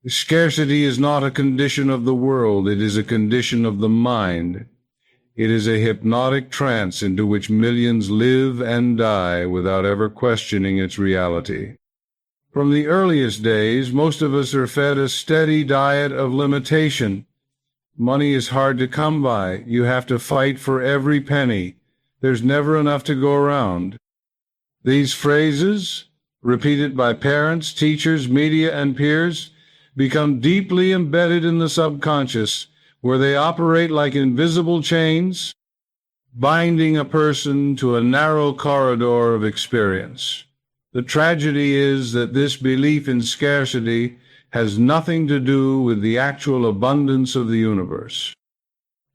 Scarcity is not a condition of the world, it is a condition of the mind. It is a hypnotic trance into which millions live and die without ever questioning its reality. From the earliest days, most of us are fed a steady diet of limitation. Money is hard to come by. You have to fight for every penny. There's never enough to go around. These phrases, repeated by parents, teachers, media, and peers, become deeply embedded in the subconscious, where they operate like invisible chains, binding a person to a narrow corridor of experience. The tragedy is that this belief in scarcity has nothing to do with the actual abundance of the universe.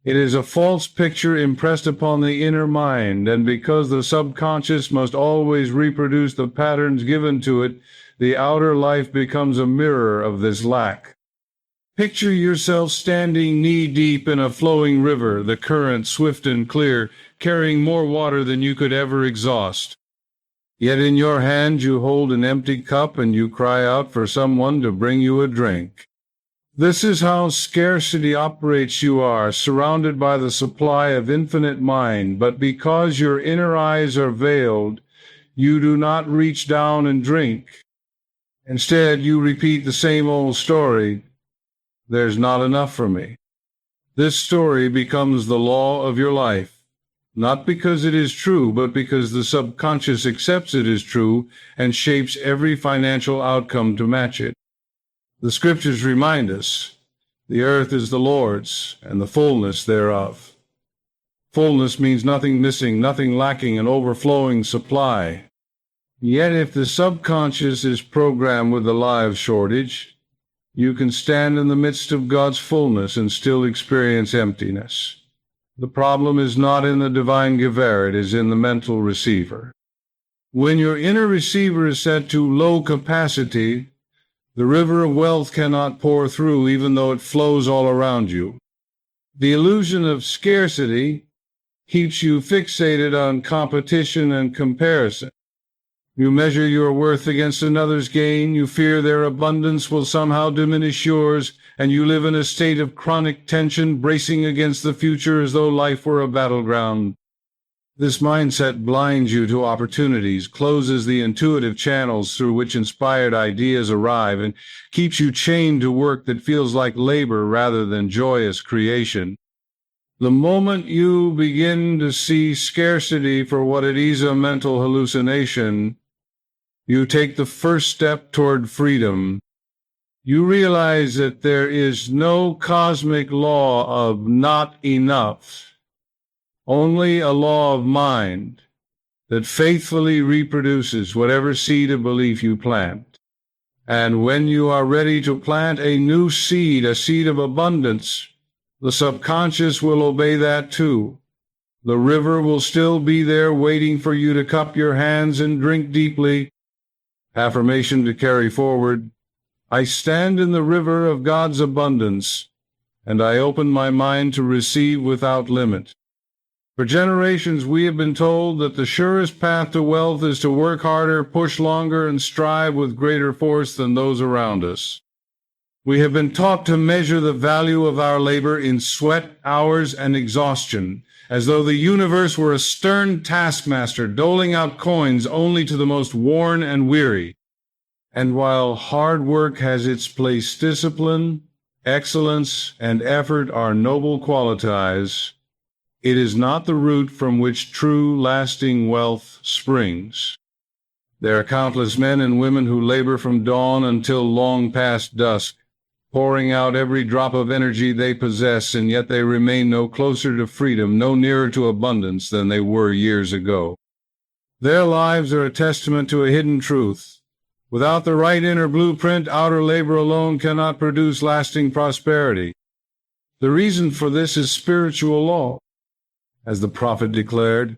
It is a false picture impressed upon the inner mind, and because the subconscious must always reproduce the patterns given to it, the outer life becomes a mirror of this lack. Picture yourself standing knee-deep in a flowing river, the current swift and clear, carrying more water than you could ever exhaust. Yet in your hand you hold an empty cup and you cry out for someone to bring you a drink. This is how scarcity operates. You are surrounded by the supply of infinite mind, but because your inner eyes are veiled, you do not reach down and drink. Instead, you repeat the same old story. There's not enough for me. This story becomes the law of your life. Not because it is true, but because the subconscious accepts it as true and shapes every financial outcome to match it. The scriptures remind us, the earth is the Lord's, and the fullness thereof. Fullness means nothing missing, nothing lacking, an overflowing supply. Yet if the subconscious is programmed with a lie of shortage, you can stand in the midst of God's fullness and still experience emptiness. The problem is not in the divine giver, it is in the mental receiver. When your inner receiver is set to low capacity, the river of wealth cannot pour through even though it flows all around you. The illusion of scarcity keeps you fixated on competition and comparison. You measure your worth against another's gain, you fear their abundance will somehow diminish yours, and you live in a state of chronic tension, bracing against the future as though life were a battleground. This mindset blinds you to opportunities, closes the intuitive channels through which inspired ideas arrive, and keeps you chained to work that feels like labor rather than joyous creation. The moment you begin to see scarcity for what it is, a mental hallucination, you take the first step toward freedom. You realize that there is no cosmic law of not enough, only a law of mind that faithfully reproduces whatever seed of belief you plant. And when you are ready to plant a new seed, a seed of abundance, the subconscious will obey that too. The river will still be there waiting for you to cup your hands and drink deeply. Affirmation to carry forward. I stand in the river of God's abundance, and I open my mind to receive without limit. For generations we have been told that the surest path to wealth is to work harder, push longer, and strive with greater force than those around us. We have been taught to measure the value of our labor in sweat, hours, and exhaustion, as though the universe were a stern taskmaster doling out coins only to the most worn and weary. And while hard work has its place, discipline, excellence, and effort are noble qualities, it is not the root from which true, lasting wealth springs. There are countless men and women who labor from dawn until long past dusk, pouring out every drop of energy they possess, and yet they remain no closer to freedom, no nearer to abundance than they were years ago. Their lives are a testament to a hidden truth. Without the right inner blueprint, outer labor alone cannot produce lasting prosperity. The reason for this is spiritual law. As the prophet declared,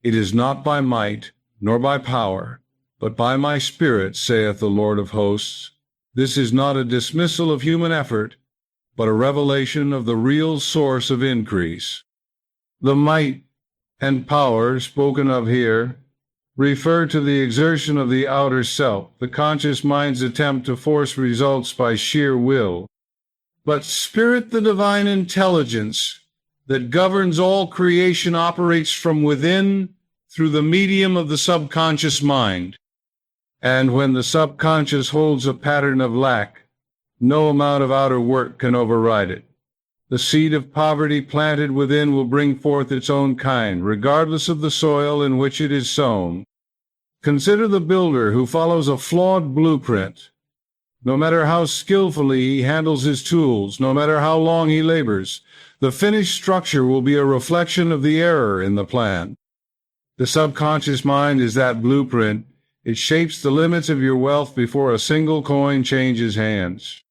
"It is not by might, nor by power, but by my Spirit, saith the Lord of hosts." This is not a dismissal of human effort, but a revelation of the real source of increase. The might and power spoken of here refer to the exertion of the outer self, the conscious mind's attempt to force results by sheer will. But spirit, the divine intelligence that governs all creation, operates from within through the medium of the subconscious mind. And when the subconscious holds a pattern of lack, no amount of outer work can override it. The seed of poverty planted within will bring forth its own kind, regardless of the soil in which it is sown. Consider the builder who follows a flawed blueprint. No matter how skillfully he handles his tools, no matter how long he labors, the finished structure will be a reflection of the error in the plan. The subconscious mind is that blueprint. It shapes the limits of your wealth before a single coin changes hands.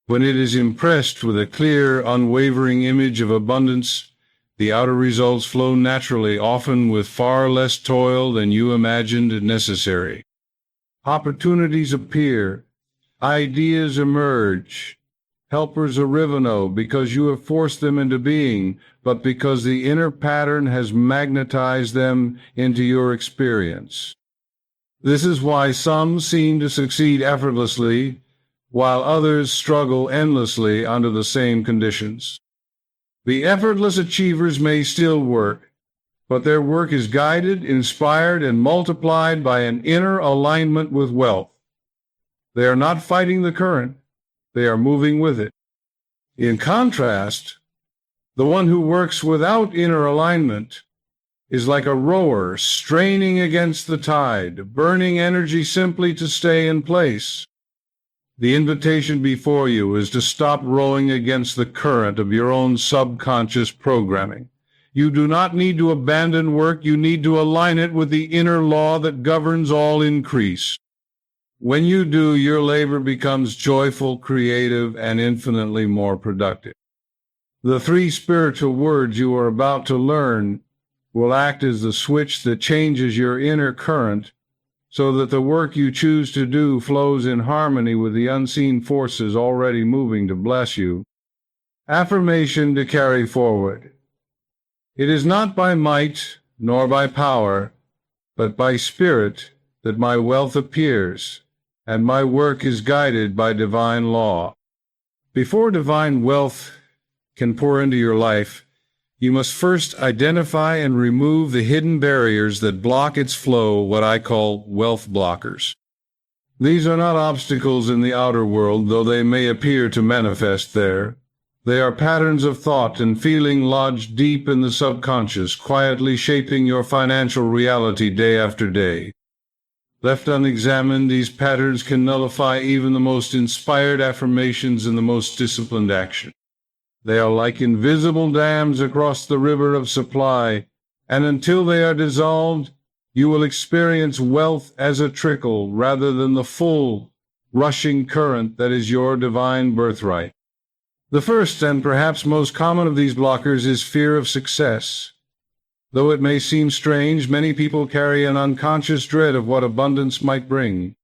When it is impressed with a clear, unwavering image of abundance, the outer results flow naturally, often with far less toil than you imagined necessary. Opportunities appear, ideas emerge, helpers arrivano because you have forced them into being, but because the inner pattern has magnetized them into your experience. This is why some seem to succeed effortlessly, while others struggle endlessly under the same conditions. The effortless achievers may still work, but their work is guided, inspired, and multiplied by an inner alignment with wealth. They are not fighting the current, they are moving with it. In contrast, the one who works without inner alignment is like a rower straining against the tide, burning energy simply to stay in place. The invitation before you is to stop rowing against the current of your own subconscious programming. You do not need to abandon work, you need to align it with the inner law that governs all increase. When you do, your labor becomes joyful, creative, and infinitely more productive. The 3 spiritual words you are about to learn will act as the switch that changes your inner current so that the work you choose to do flows in harmony with the unseen forces already moving to bless you. Affirmation to carry forward. It is not by might nor by power, but by spirit that my wealth appears, and my work is guided by divine law. Before divine wealth can pour into your life, you must first identify and remove the hidden barriers that block its flow, what I call wealth blockers. These are not obstacles in the outer world, though they may appear to manifest there. They are patterns of thought and feeling lodged deep in the subconscious, quietly shaping your financial reality day after day. Left unexamined, these patterns can nullify even the most inspired affirmations and the most disciplined action. They are like invisible dams across the river of supply, and until they are dissolved, you will experience wealth as a trickle rather than the full, rushing current that is your divine birthright. The first and perhaps most common of these blockers is fear of success. Though it may seem strange, many people carry an unconscious dread of what abundance might bring.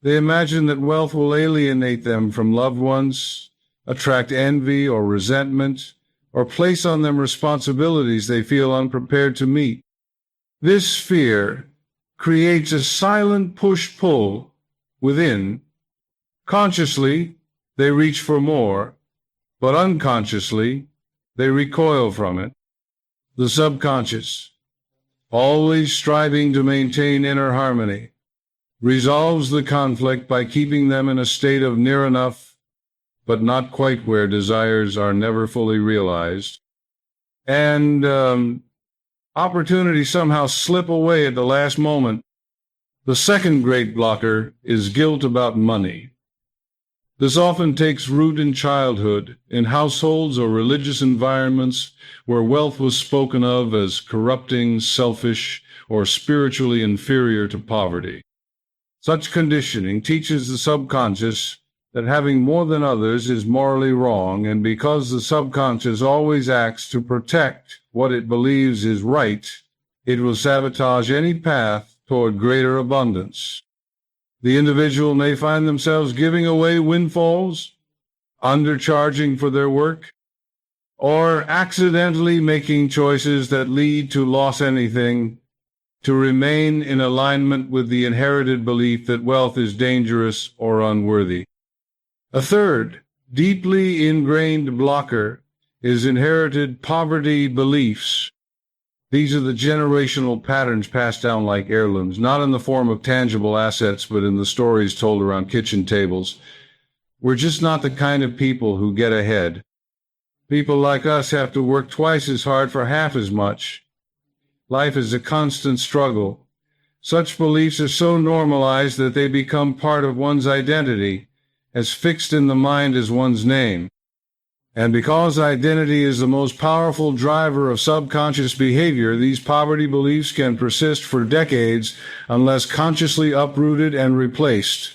They imagine that wealth will alienate them from loved ones, attract envy or resentment, or place on them responsibilities they feel unprepared to meet. This fear creates a silent push-pull within. Consciously, they reach for more, but unconsciously, they recoil from it. The subconscious, always striving to maintain inner harmony, resolves the conflict by keeping them in a state of near enough, but not quite where desires are never fully realized. And opportunities somehow slip away at the last moment. The second great blocker is guilt about money. This often takes root in childhood, in households or religious environments where wealth was spoken of as corrupting, selfish, or spiritually inferior to poverty. Such conditioning teaches the subconscious that having more than others is morally wrong, and because the subconscious always acts to protect what it believes is right, it will sabotage any path toward greater abundance. The individual may find themselves giving away windfalls, undercharging for their work, or accidentally making choices that lead to loss anything, to remain in alignment with the inherited belief that wealth is dangerous or unworthy. A third, deeply ingrained blocker is inherited poverty beliefs. These are the generational patterns passed down like heirlooms, not in the form of tangible assets, but in the stories told around kitchen tables. We're just not the kind of people who get ahead. People like us have to work twice as hard for half as much. Life is a constant struggle. Such beliefs are so normalized that they become part of one's identity, as fixed in the mind as one's name. And because identity is the most powerful driver of subconscious behavior, these poverty beliefs can persist for decades unless consciously uprooted and replaced.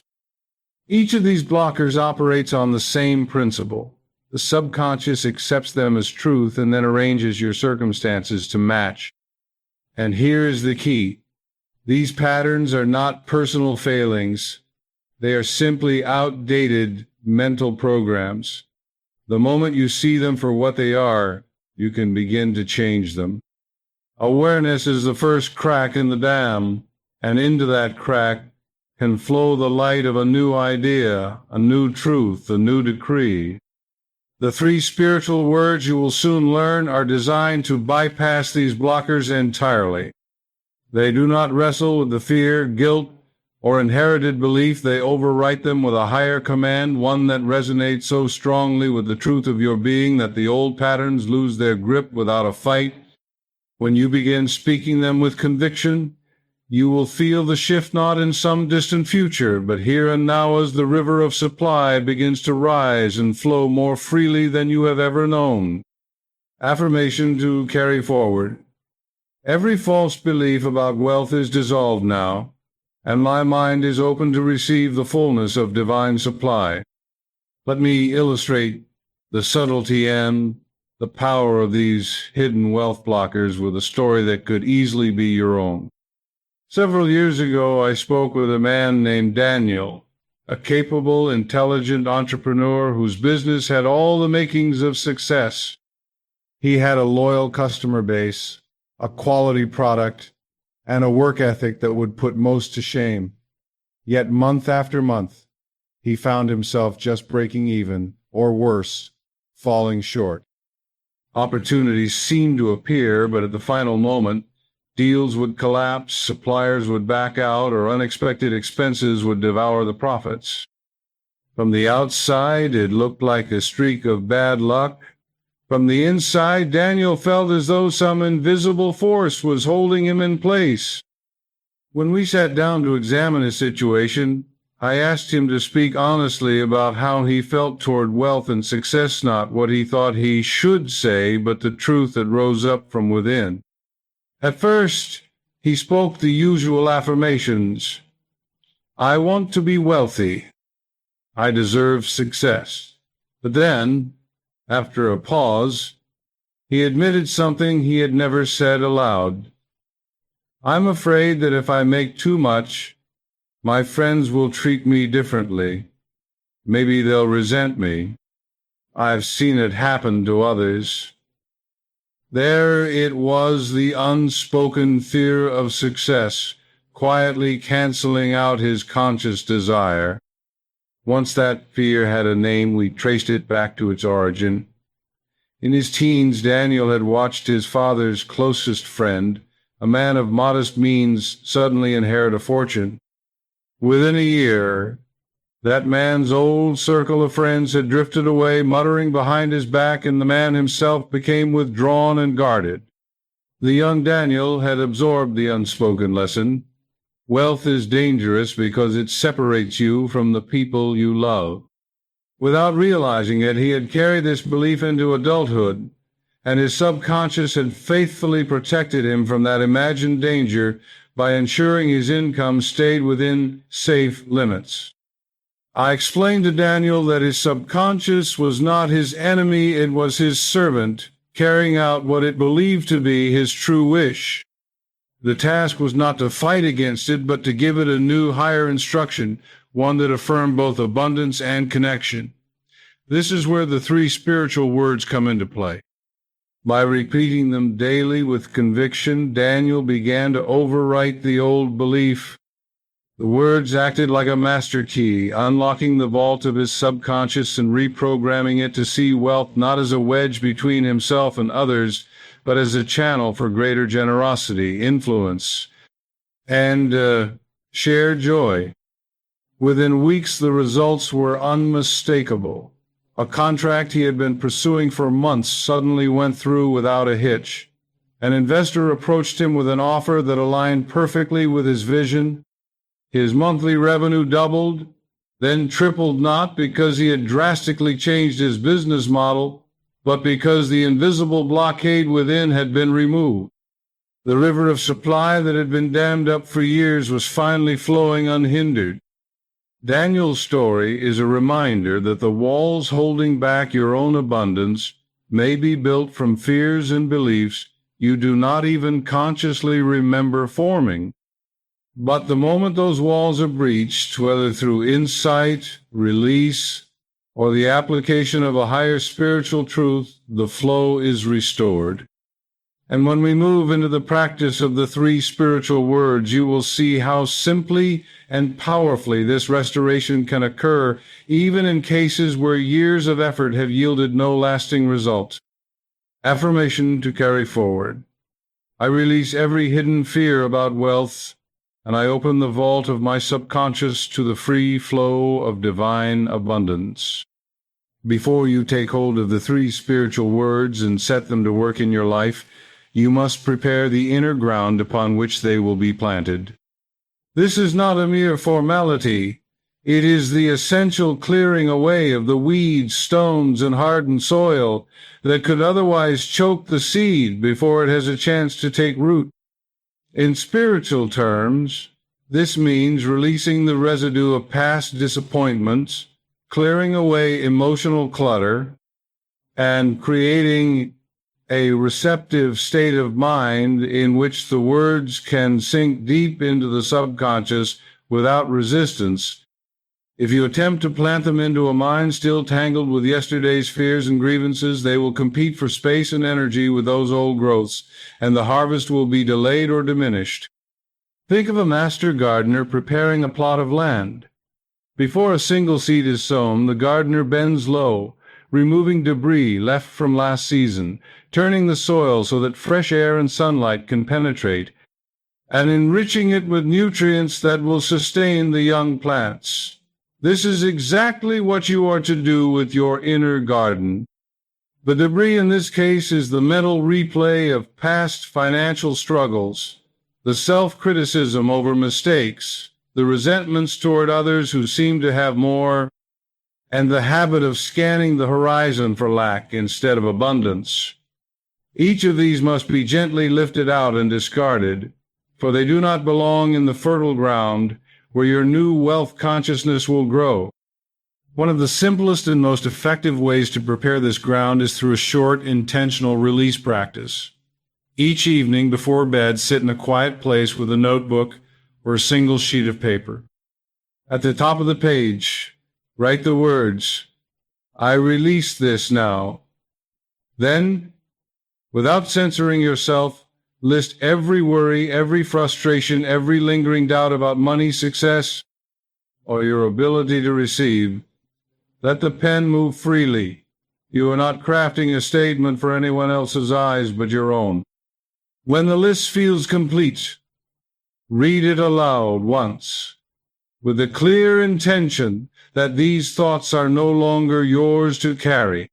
Each of these blockers operates on the same principle. The subconscious accepts them as truth and then arranges your circumstances to match. And here is the key. These patterns are not personal failings. They are simply outdated mental programs. The moment you see them for what they are, you can begin to change them. Awareness is the first crack in the dam, and into that crack can flow the light of a new idea, a new truth, a new decree. The 3 spiritual words you will soon learn are designed to bypass these blockers entirely. They do not wrestle with the fear, guilt, or inherited belief. They overwrite them with a higher command, one that resonates so strongly with the truth of your being that the old patterns lose their grip without a fight. When you begin speaking them with conviction, you will feel the shift not in some distant future, but here and now as the river of supply begins to rise and flow more freely than you have ever known. Affirmation to carry forward. Every false belief about wealth is dissolved now, and my mind is open to receive the fullness of divine supply. Let me illustrate the subtlety and the power of these hidden wealth blockers with a story that could easily be your own. Several years ago, I spoke with a man named Daniel, a capable, intelligent entrepreneur whose business had all the makings of success. He had a loyal customer base, a quality product, and a work ethic that would put most to shame. Yet month after month, he found himself just breaking even, or worse, falling short. Opportunities seemed to appear, but at the final moment, deals would collapse, suppliers would back out, or unexpected expenses would devour the profits. From the outside, it looked like a streak of bad luck. From the inside, Daniel felt as though some invisible force was holding him in place. When we sat down to examine his situation, I asked him to speak honestly about how he felt toward wealth and success, not what he thought he should say, but the truth that rose up from within. At first, he spoke the usual affirmations. I want to be wealthy. I deserve success. But then, after a pause, he admitted something he had never said aloud. I'm afraid that if I make too much, my friends will treat me differently. Maybe they'll resent me. I've seen it happen to others. There it was, the unspoken fear of success, quietly canceling out his conscious desire. Once that fear had a name, we traced it back to its origin. In his teens, Daniel had watched his father's closest friend, a man of modest means, suddenly inherit a fortune. Within a year, that man's old circle of friends had drifted away, muttering behind his back, and the man himself became withdrawn and guarded. The young Daniel had absorbed the unspoken lesson. Wealth is dangerous because it separates you from the people you love. Without realizing it, he had carried this belief into adulthood, and his subconscious had faithfully protected him from that imagined danger by ensuring his income stayed within safe limits. I explained to Daniel that his subconscious was not his enemy, it was his servant, carrying out what it believed to be his true wish. The task was not to fight against it, but to give it a new, higher instruction, one that affirmed both abundance and connection. This is where the 3 spiritual words come into play. By repeating them daily with conviction, Daniel began to overwrite the old belief. The words acted like a master key, unlocking the vault of his subconscious and reprogramming it to see wealth not as a wedge between himself and others, but as a channel for greater generosity, influence, and shared joy. Within weeks, the results were unmistakable. A contract he had been pursuing for months suddenly went through without a hitch. An investor approached him with an offer that aligned perfectly with his vision. His monthly revenue doubled, then tripled, not because he had drastically changed his business model, but because the invisible blockade within had been removed. The river of supply that had been dammed up for years was finally flowing unhindered. Daniel's story is a reminder that the walls holding back your own abundance may be built from fears and beliefs you do not even consciously remember forming. But the moment those walls are breached, whether through insight, release, or the application of a higher spiritual truth, the flow is restored. And when we move into the practice of the 3 spiritual words, you will see how simply and powerfully this restoration can occur, even in cases where years of effort have yielded no lasting result. Affirmation to carry forward. I release every hidden fear about wealth, and I open the vault of my subconscious to the free flow of divine abundance. Before you take hold of the 3 spiritual words and set them to work in your life, you must prepare the inner ground upon which they will be planted. This is not a mere formality. It is the essential clearing away of the weeds, stones, and hardened soil that could otherwise choke the seed before it has a chance to take root. In spiritual terms, this means releasing the residue of past disappointments, clearing away emotional clutter, and creating a receptive state of mind in which the words can sink deep into the subconscious without resistance. If you attempt to plant them into a mind still tangled with yesterday's fears and grievances, they will compete for space and energy with those old growths, and the harvest will be delayed or diminished. Think of a master gardener preparing a plot of land. Before a single seed is sown, the gardener bends low, removing debris left from last season, turning the soil so that fresh air and sunlight can penetrate, and enriching it with nutrients that will sustain the young plants. This is exactly what you are to do with your inner garden. The debris in this case is the mental replay of past financial struggles, the self-criticism over mistakes, the resentments toward others who seem to have more, and the habit of scanning the horizon for lack instead of abundance. Each of these must be gently lifted out and discarded, for they do not belong in the fertile ground where your new wealth consciousness will grow. One of the simplest and most effective ways to prepare this ground is through a short, intentional release practice. Each evening before bed, sit in a quiet place with a notebook or a single sheet of paper. At the top of the page, write the words, "I release this now." Then, without censoring yourself, list every worry, every frustration, every lingering doubt about money, success, or your ability to receive. Let the pen move freely. You are not crafting a statement for anyone else's eyes but your own. When the list feels complete, read it aloud once, with the clear intention that these thoughts are no longer yours to carry.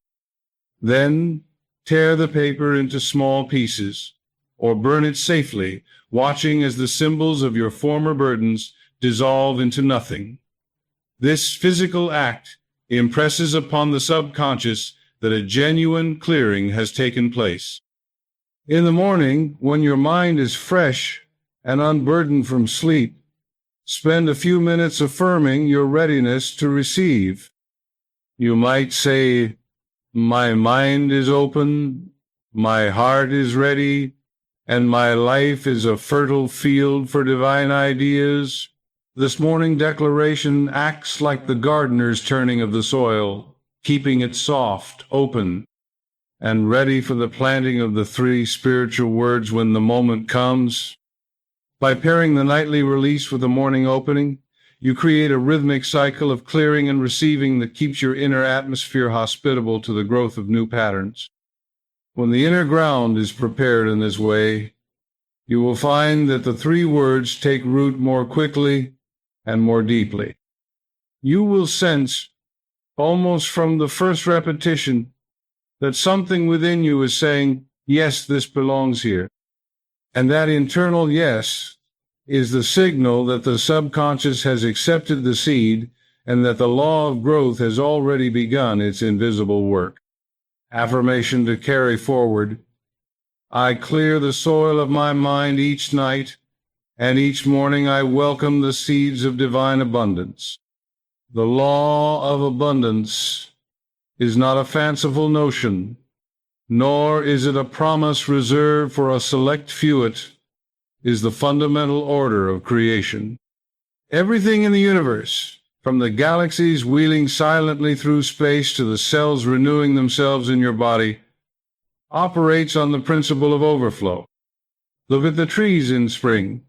Then tear the paper into small pieces, or burn it safely, watching as the symbols of your former burdens dissolve into nothing. This physical act impresses upon the subconscious that a genuine clearing has taken place. In the morning, when your mind is fresh and unburdened from sleep, spend a few minutes affirming your readiness to receive. You might say, "My mind is open, my heart is ready, and my life is a fertile field for divine ideas." This morning declaration acts like the gardener's turning of the soil, keeping it soft, open, and ready for the planting of the three spiritual words when the moment comes. By pairing the nightly release with the morning opening, you create a rhythmic cycle of clearing and receiving that keeps your inner atmosphere hospitable to the growth of new patterns. When the inner ground is prepared in this way, you will find that the three words take root more quickly and more deeply. You will sense, almost from the first repetition, that something within you is saying, yes, this belongs here. And that internal yes is the signal that the subconscious has accepted the seed and that the law of growth has already begun its invisible work. Affirmation to carry forward. I clear the soil of my mind each night, and each morning I welcome the seeds of divine abundance. The law of abundance is not a fanciful notion, nor is it a promise reserved for a select few. It is the fundamental order of creation. Everything in the universe, from the galaxies wheeling silently through space to the cells renewing themselves in your body, operates on the principle of overflow. Look at the trees in spring.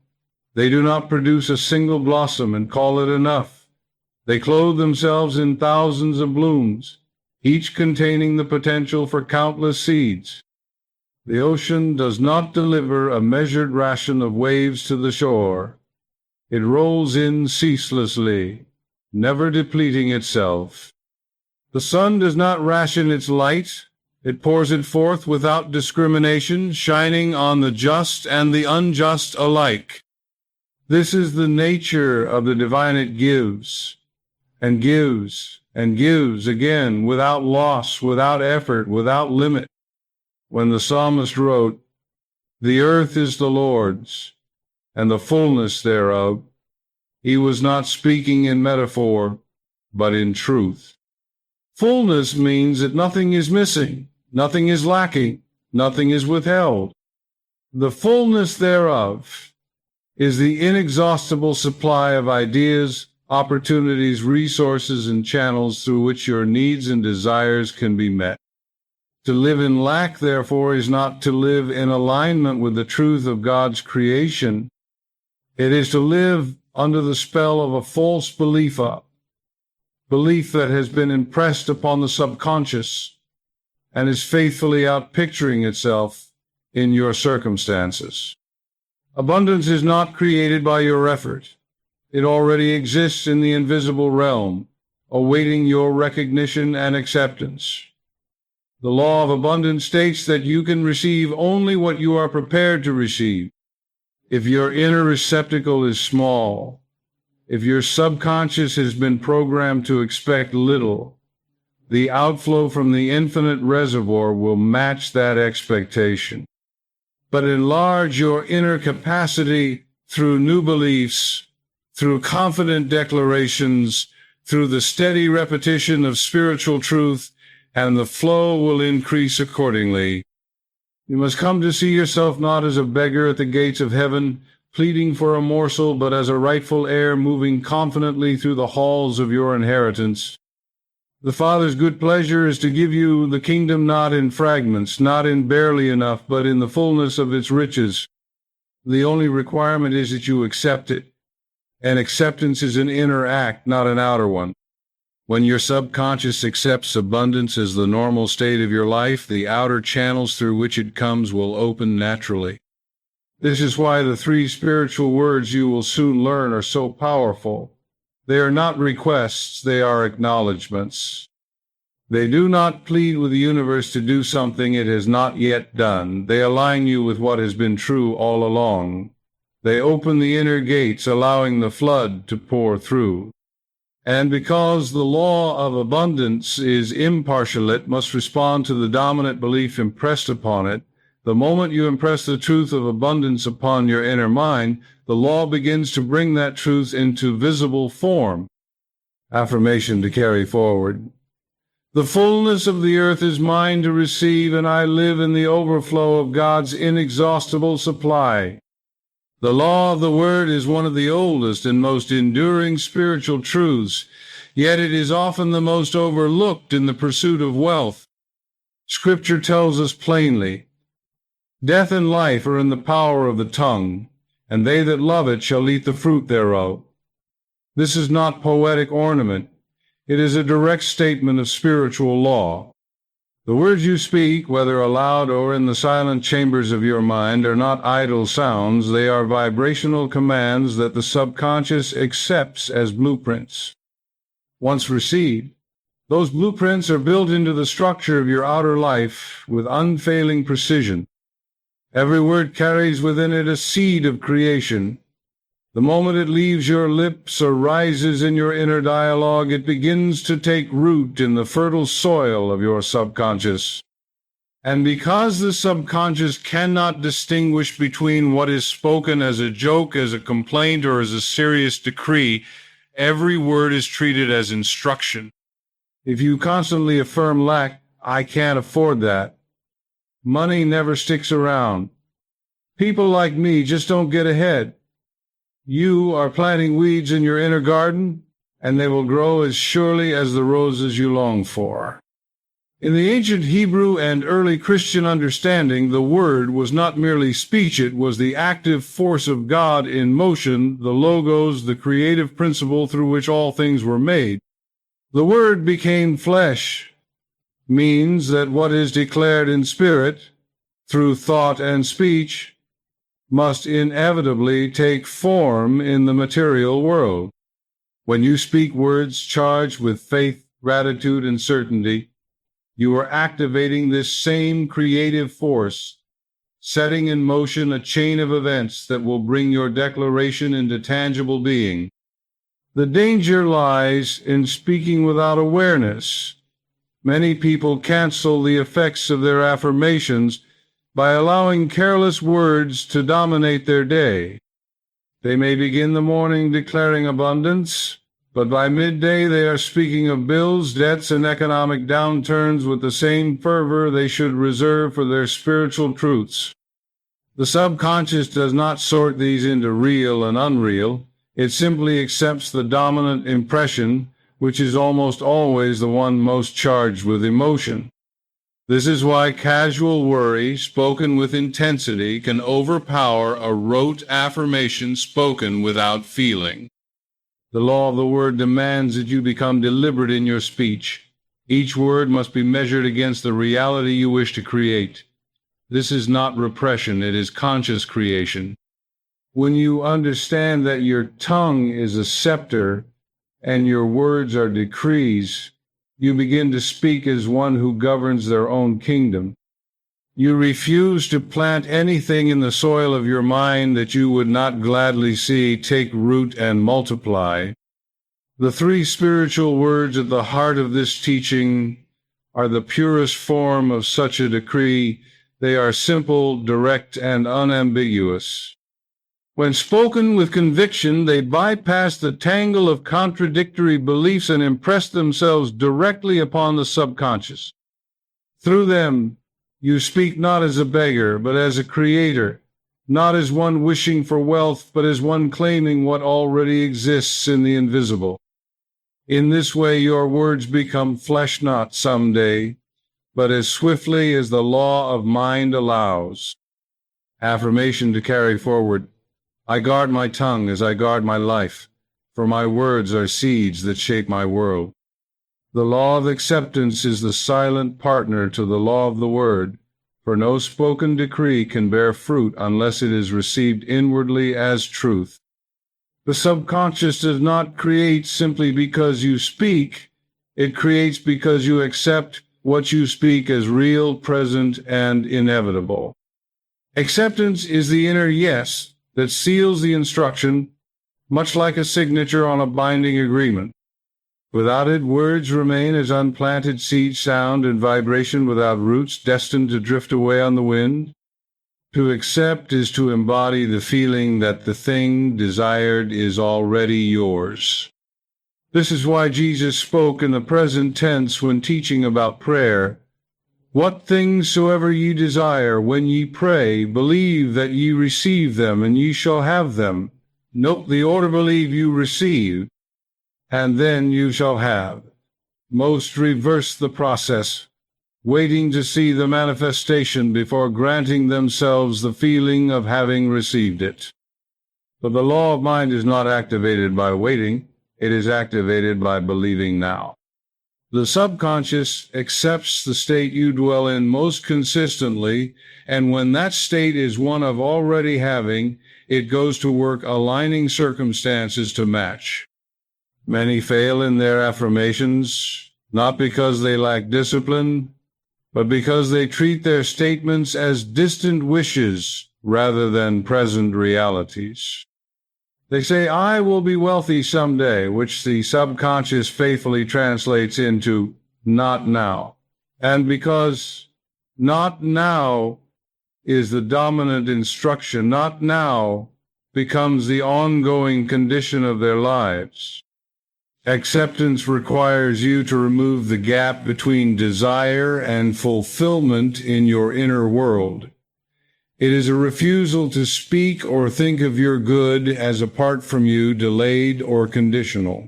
They do not produce a single blossom and call it enough. They clothe themselves in thousands of blooms, each containing the potential for countless seeds. The ocean does not deliver a measured ration of waves to the shore. It rolls in ceaselessly, never depleting itself. The sun does not ration its light. It pours it forth without discrimination, shining on the just and the unjust alike. This is the nature of the divine. It gives, and gives, and gives again, without loss, without effort, without limit. When the psalmist wrote, "The earth is the Lord's, and the fullness thereof," he was not speaking in metaphor, but in truth. Fullness means that nothing is missing, nothing is lacking, nothing is withheld. The fullness thereof is the inexhaustible supply of ideas, opportunities, resources, and channels through which your needs and desires can be met. To live in lack, therefore, is not to live in alignment with the truth of God's creation. It is to live under the spell of a false belief that has been impressed upon the subconscious and is faithfully outpicturing itself in your circumstances. Abundance is not created by your effort. It already exists in the invisible realm, awaiting your recognition and acceptance. The law of abundance states that you can receive only what you are prepared to receive. If your inner receptacle is small, if your subconscious has been programmed to expect little, the outflow from the infinite reservoir will match that expectation. But enlarge your inner capacity through new beliefs, through confident declarations, through the steady repetition of spiritual truth, and the flow will increase accordingly. You must come to see yourself not as a beggar at the gates of heaven, pleading for a morsel, but as a rightful heir moving confidently through the halls of your inheritance. The Father's good pleasure is to give you the kingdom not in fragments, not in barely enough, but in the fullness of its riches. The only requirement is that you accept it. And acceptance is an inner act, not an outer one. When your subconscious accepts abundance as the normal state of your life, the outer channels through which it comes will open naturally. This is why the three spiritual words you will soon learn are so powerful. They are not requests, they are acknowledgments. They do not plead with the universe to do something it has not yet done. They align you with what has been true all along. They open the inner gates, allowing the flood to pour through. And because the law of abundance is impartial, it must respond to the dominant belief impressed upon it. The moment you impress the truth of abundance upon your inner mind, the law begins to bring that truth into visible form. Affirmation to carry forward. The fullness of the earth is mine to receive, and I live in the overflow of God's inexhaustible supply. The law of the word is one of the oldest and most enduring spiritual truths, yet it is often the most overlooked in the pursuit of wealth. Scripture tells us plainly, "Death and life are in the power of the tongue, and they that love it shall eat the fruit thereof." This is not poetic ornament. It is a direct statement of spiritual law. The words you speak, whether aloud or in the silent chambers of your mind, are not idle sounds. They are vibrational commands that the subconscious accepts as blueprints. Once received, those blueprints are built into the structure of your outer life with unfailing precision. Every word carries within it a seed of creation. The moment it leaves your lips or rises in your inner dialogue, it begins to take root in the fertile soil of your subconscious. And because the subconscious cannot distinguish between what is spoken as a joke, as a complaint, or as a serious decree, every word is treated as instruction. If you constantly affirm lack, "I can't afford that," money never sticks around. People like me just don't get ahead. You are planting weeds in your inner garden, and they will grow as surely as the roses you long for. In the ancient Hebrew and early Christian understanding, the word was not merely speech, it was the active force of God in motion, the logos, the creative principle through which all things were made. The word became flesh means that what is declared in spirit, through thought and speech, must inevitably take form in the material world. When you speak words charged with faith, gratitude, and certainty, you are activating this same creative force, setting in motion a chain of events that will bring your declaration into tangible being. The danger lies in speaking without awareness. Many people cancel the effects of their affirmations by allowing careless words to dominate their day. They may begin the morning declaring abundance, but by midday they are speaking of bills, debts, and economic downturns with the same fervor they should reserve for their spiritual truths. The subconscious does not sort these into real and unreal. It simply accepts the dominant impression, which is almost always the one most charged with emotion. This is why casual worry spoken with intensity can overpower a rote affirmation spoken without feeling. The law of the word demands that you become deliberate in your speech. Each word must be measured against the reality you wish to create. This is not repression, it is conscious creation. When you understand that your tongue is a scepter and your words are decrees, you begin to speak as one who governs their own kingdom. You refuse to plant anything in the soil of your mind that you would not gladly see take root and multiply. The three spiritual words at the heart of this teaching are the purest form of such a decree. They are simple, direct, and unambiguous. When spoken with conviction, they bypass the tangle of contradictory beliefs and impress themselves directly upon the subconscious. Through them, you speak not as a beggar, but as a creator, not as one wishing for wealth, but as one claiming what already exists in the invisible. In this way, your words become flesh not someday, but as swiftly as the law of mind allows. Affirmation to carry forward. I guard my tongue as I guard my life, for my words are seeds that shape my world. The law of acceptance is the silent partner to the law of the word, for no spoken decree can bear fruit unless it is received inwardly as truth. The subconscious does not create simply because you speak, it creates because you accept what you speak as real, present, and inevitable. Acceptance is the inner yes that seals the instruction, much like a signature on a binding agreement. Without it, words remain as unplanted seeds, sound and vibration without roots, destined to drift away on the wind. To accept is to embody the feeling that the thing desired is already yours. This is why Jesus spoke in the present tense when teaching about prayer. What things soever ye desire, when ye pray, believe that ye receive them, and ye shall have them. Note the order: believe you receive, and then you shall have. Most reverse the process. waiting to see the manifestation before granting themselves the feeling of having received it. But the law of mind is not activated by waiting, it is activated by believing now. The subconscious accepts the state you dwell in most consistently, and when that state is one of already having, it goes to work aligning circumstances to match. Many fail in their affirmations, not because they lack discipline, but because they treat their statements as distant wishes rather than present realities. They say, "I will be wealthy someday," which the subconscious faithfully translates into "not now." And because "not now" is the dominant instruction, "not now" becomes the ongoing condition of their lives. Acceptance requires you to remove the gap between desire and fulfillment in your inner world. It is a refusal to speak or think of your good as apart from you, delayed or conditional.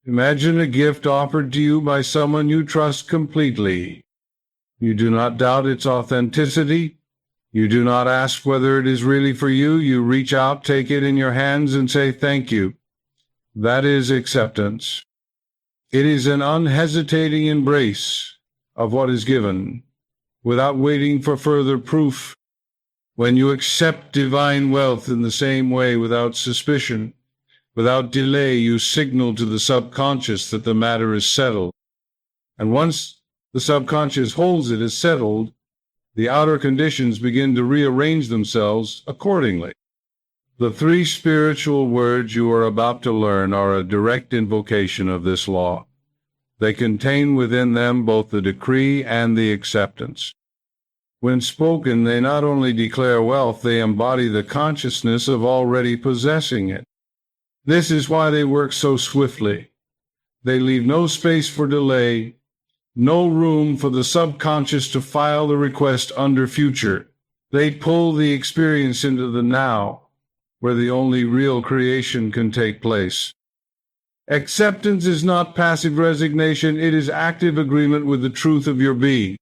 Imagine a gift offered to you by someone you trust completely. You do not doubt its authenticity. You do not ask whether it is really for you. You reach out, take it in your hands, and say thank you. That is acceptance. It is an unhesitating embrace of what is given, without waiting for further proof. When you accept divine wealth in the same way, without suspicion, without delay, you signal to the subconscious that the matter is settled. And once the subconscious holds it as settled, the outer conditions begin to rearrange themselves accordingly. The 3 spiritual words you are about to learn are a direct invocation of this law. They contain within them both the decree and the acceptance. When spoken, they not only declare wealth, they embody the consciousness of already possessing it. This is why they work so swiftly. They leave no space for delay, no room for the subconscious to file the request under future. They pull the experience into the now, where the only real creation can take place. Acceptance is not passive resignation, it is active agreement with the truth of your being.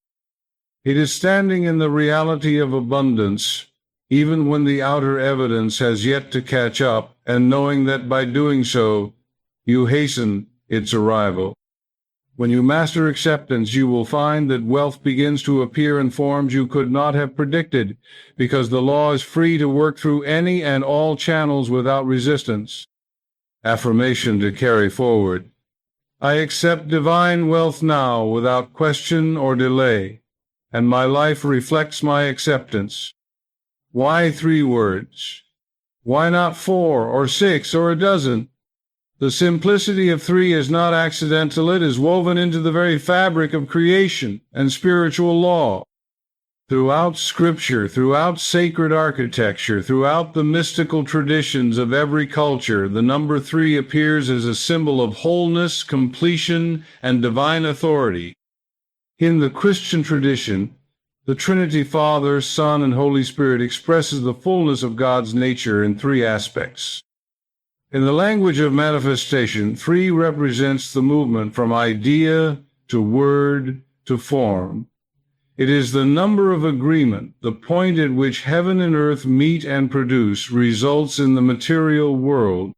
It is standing in the reality of abundance, even when the outer evidence has yet to catch up, and knowing that by doing so, you hasten its arrival. When you master acceptance, you will find that wealth begins to appear in forms you could not have predicted, because the law is free to work through any and all channels without resistance. Affirmation to carry forward. I accept divine wealth now without question or delay, and my life reflects my acceptance. Why 3 words? Why not 4 or 6 or a dozen? The simplicity of 3 is not accidental. It is woven into the very fabric of creation and spiritual law. Throughout Scripture, throughout sacred architecture, throughout the mystical traditions of every culture, the number 3 appears as a symbol of wholeness, completion, and divine authority. In the Christian tradition, the Trinity, Father, Son, and Holy Spirit expresses the fullness of God's nature in 3 aspects. In the language of manifestation, 3 represents the movement from idea to word to form. It is the number of agreement, the point at which heaven and earth meet and produce results in the material world.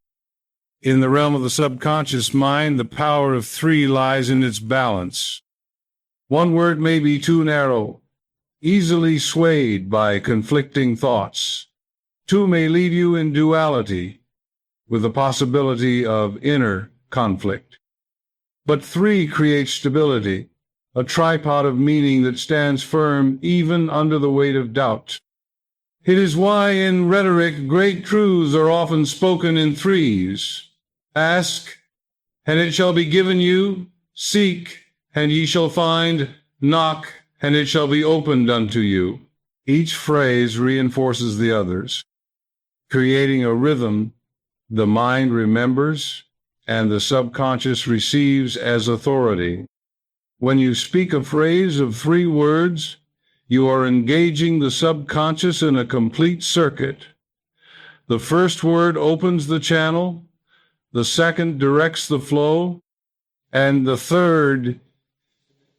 In the realm of the subconscious mind, the power of 3 lies in its balance. One word may be too narrow, easily swayed by conflicting thoughts. 2 may leave you in duality, with the possibility of inner conflict. But 3 creates stability, a tripod of meaning that stands firm even under the weight of doubt. It is why in rhetoric great truths are often spoken in 3s. Ask, and it shall be given you. Seek, and ye shall find. Knock, and it shall be opened unto you. Each phrase reinforces the others, creating a rhythm the mind remembers and the subconscious receives as authority. When you speak a phrase of 3 words, you are engaging the subconscious in a complete circuit. The first word opens the channel, the second directs the flow, and the third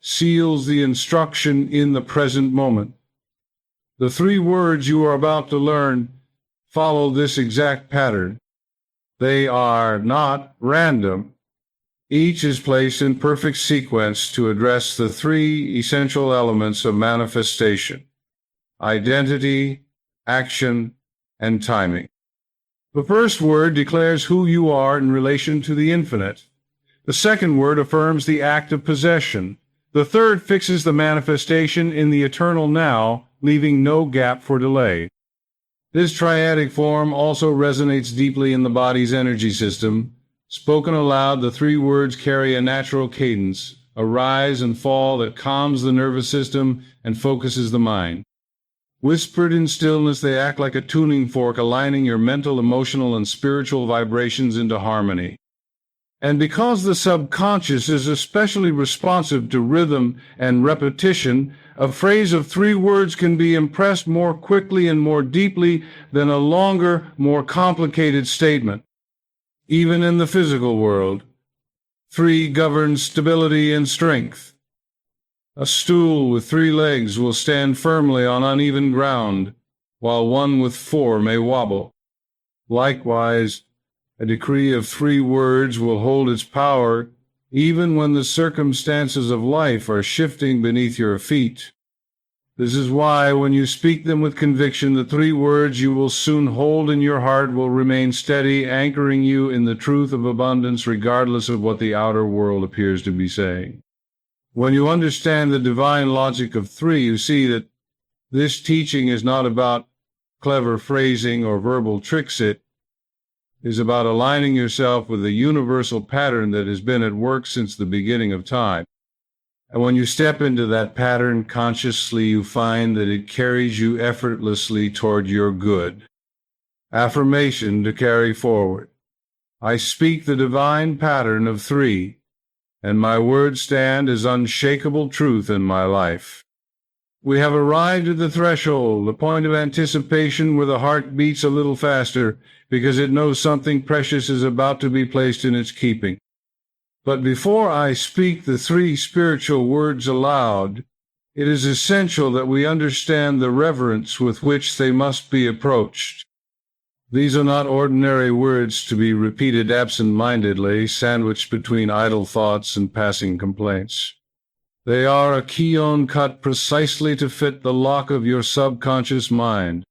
seals the instruction in the present moment. The 3 words you are about to learn follow this exact pattern. They are not random. Each is placed in perfect sequence to address the 3 essential elements of manifestation: identity, action, and timing. The first word declares who you are in relation to the infinite. The second word affirms the act of possession. The third fixes the manifestation in the eternal now, leaving no gap for delay. This triadic form also resonates deeply in the body's energy system. Spoken aloud, the 3 words carry a natural cadence, a rise and fall that calms the nervous system and focuses the mind. Whispered in stillness, they act like a tuning fork, aligning your mental, emotional, and spiritual vibrations into harmony. And because the subconscious is especially responsive to rhythm and repetition, a phrase of 3 words can be impressed more quickly and more deeply than a longer, more complicated statement. Even in the physical world, 3 governs stability and strength. A stool with 3 legs will stand firmly on uneven ground, while one with 4 may wobble. Likewise, a decree of 3 words will hold its power even when the circumstances of life are shifting beneath your feet. This is why, when you speak them with conviction, the 3 words you will soon hold in your heart will remain steady, anchoring you in the truth of abundance regardless of what the outer world appears to be saying. When you understand the divine logic of 3, you see that this teaching is not about clever phrasing or verbal tricks. It is about aligning yourself with the universal pattern that has been at work since the beginning of time. And when you step into that pattern consciously, you find that it carries you effortlessly toward your good. Affirmation to carry forward. I speak the divine pattern of 3, and my words stand as unshakable truth in my life. We have arrived at the threshold, the point of anticipation where the heart beats a little faster because it knows something precious is about to be placed in its keeping. But before I speak the 3 spiritual words aloud, it is essential that we understand the reverence with which they must be approached. These are not ordinary words to be repeated absent-mindedly, sandwiched between idle thoughts and passing complaints. They are a keyon cut precisely to fit the lock of your subconscious mind.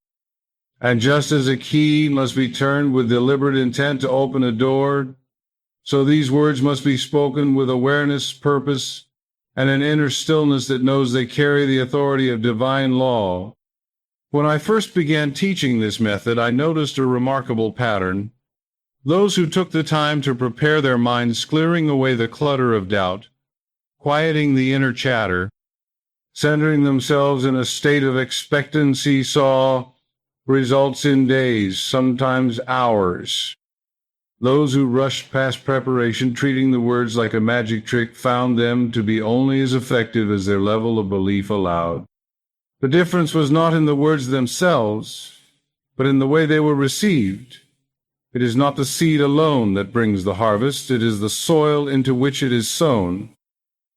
And just as a key must be turned with deliberate intent to open a door, so these words must be spoken with awareness, purpose, and an inner stillness that knows they carry the authority of divine law. When I first began teaching this method, I noticed a remarkable pattern. Those who took the time to prepare their minds, clearing away the clutter of doubt, quieting the inner chatter, centering themselves in a state of expectancy, saw results in days, sometimes hours. Those who rushed past preparation, treating the words like a magic trick, found them to be only as effective as their level of belief allowed. The difference was not in the words themselves, but in the way they were received. It is not the seed alone that brings the harvest, it is the soil into which it is sown.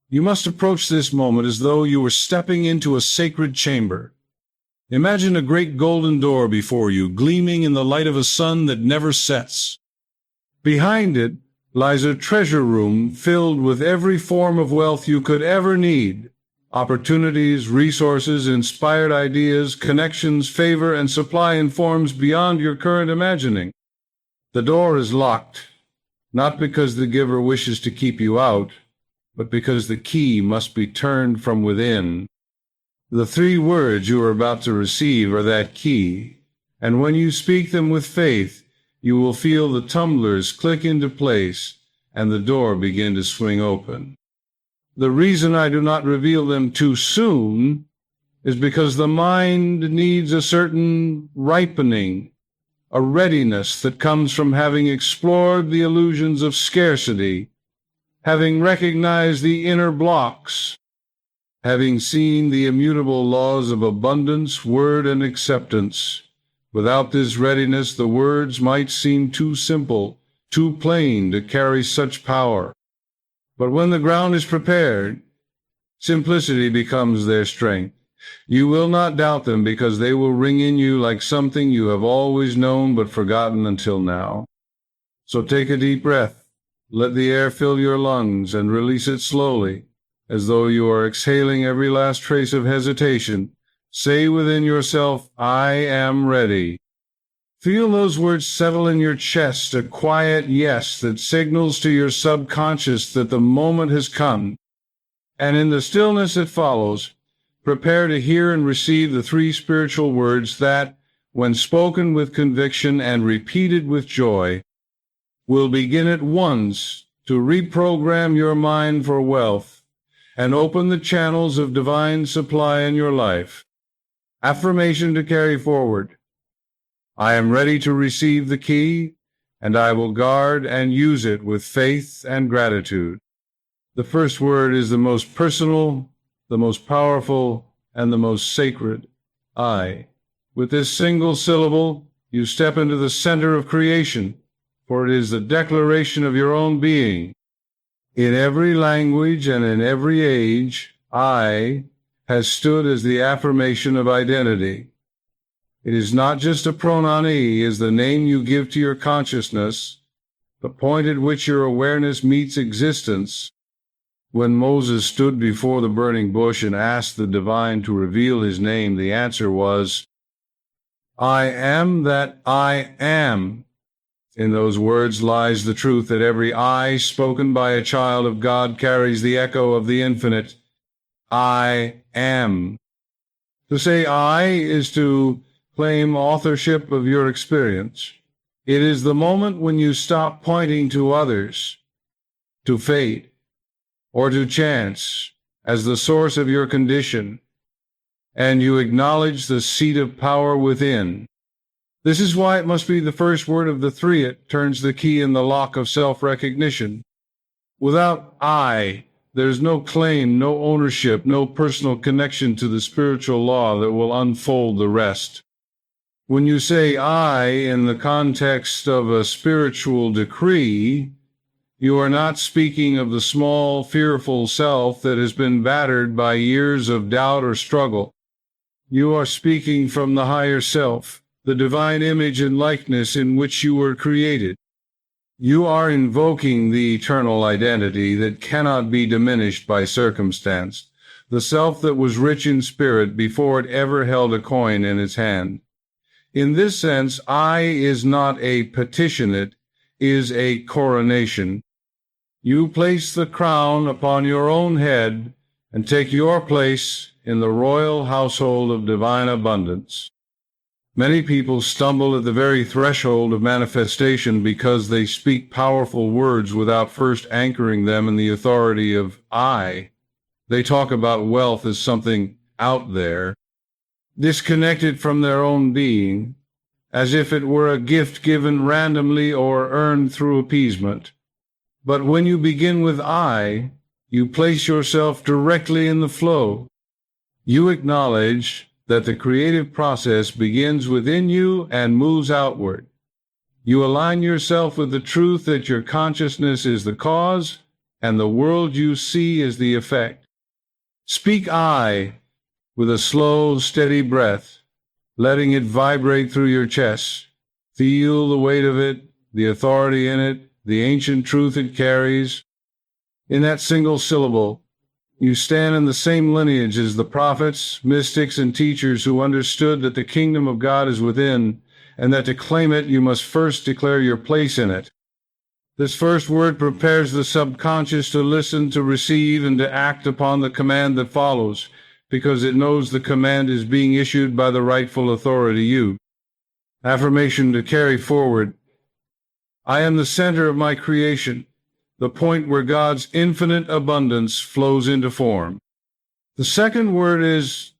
You must approach this moment as though you were stepping into a sacred chamber. Imagine a great golden door before you, gleaming in the light of a sun that never sets. Behind it lies a treasure room filled with every form of wealth you could ever need. Opportunities, resources, inspired ideas, connections, favor, and supply in forms beyond your current imagining. The door is locked, not because the giver wishes to keep you out, but because the key must be turned from within. The 3 words you are about to receive are that key, and when you speak them with faith, you will feel the tumblers click into place and the door begin to swing open. The reason I do not reveal them too soon is because the mind needs a certain ripening, a readiness that comes from having explored the illusions of scarcity, having recognized the inner blocks, having seen the immutable laws of abundance, word, and acceptance. Without this readiness, the words might seem too simple, too plain to carry such power. But when the ground is prepared, Simplicity becomes their strength. You will not doubt them because they will ring in you like something you have always known but forgotten until now. So take a deep breath. Let the air fill your lungs and release it slowly, as though you are exhaling every last trace of hesitation. Say within yourself, I am ready. Feel those words settle in your chest, a quiet yes that signals to your subconscious that the moment has come. And in the stillness that follows, prepare to hear and receive the three spiritual words that, when spoken with conviction and repeated with joy, will begin at once to reprogram your mind for wealth and open the channels of divine supply in your life. Affirmation to carry forward. I am ready to receive the key, and I will guard and use it with faith and gratitude. The first word is the most personal, the most powerful, and the most sacred, I. With this single syllable, you step into the center of creation, for it is the declaration of your own being. In every language and in every age, I has stood as the affirmation of identity. It is not just a pronoun. He is the name you give to your consciousness, the point at which your awareness meets existence. When Moses stood before the burning bush and asked the divine to reveal his name, the answer was, I am that I am. In those words lies the truth that every I spoken by a child of God carries the echo of the infinite. I am. To say I is to claim authorship of your experience. It is the moment when you stop pointing to others, to fate, or to chance as the source of your condition, and you acknowledge the seat of power within. This is why it must be the first word of the three. It turns the key in the lock of self-recognition. Without I, there's no claim, no ownership, no personal connection to the spiritual law that will unfold the rest. When you say I in the context of a spiritual decree, you are not speaking of the small, fearful self that has been battered by years of doubt or struggle. You are speaking from the higher self, the divine image and likeness in which you were created. You are invoking the eternal identity that cannot be diminished by circumstance, the self that was rich in spirit before it ever held a coin in its hand. In this sense, I is not a petition, it is a coronation. You place the crown upon your own head and take your place in the royal household of divine abundance. Many people stumble at the very threshold of manifestation because they speak powerful words without first anchoring them in the authority of I. They talk about wealth as something out there, disconnected from their own being, as if it were a gift given randomly or earned through appeasement. But when you begin with I, you place yourself directly in the flow. You acknowledge that the creative process begins within you and moves outward. You align yourself with the truth that your consciousness is the cause and the world you see is the effect. Speak I with a slow, steady breath, letting it vibrate through your chest. Feel the weight of it, the authority in it, the ancient truth it carries. In that single syllable, you stand in the same lineage as the prophets, mystics, and teachers who understood that the kingdom of God is within, and that to claim it, you must first declare your place in it. This first word prepares the subconscious to listen, to receive, and to act upon the command that follows, because it knows the command is being issued by the rightful authority, you. Affirmation to carry forward. I am the center of my creation, the point where God's infinite abundance flows into form. The second word is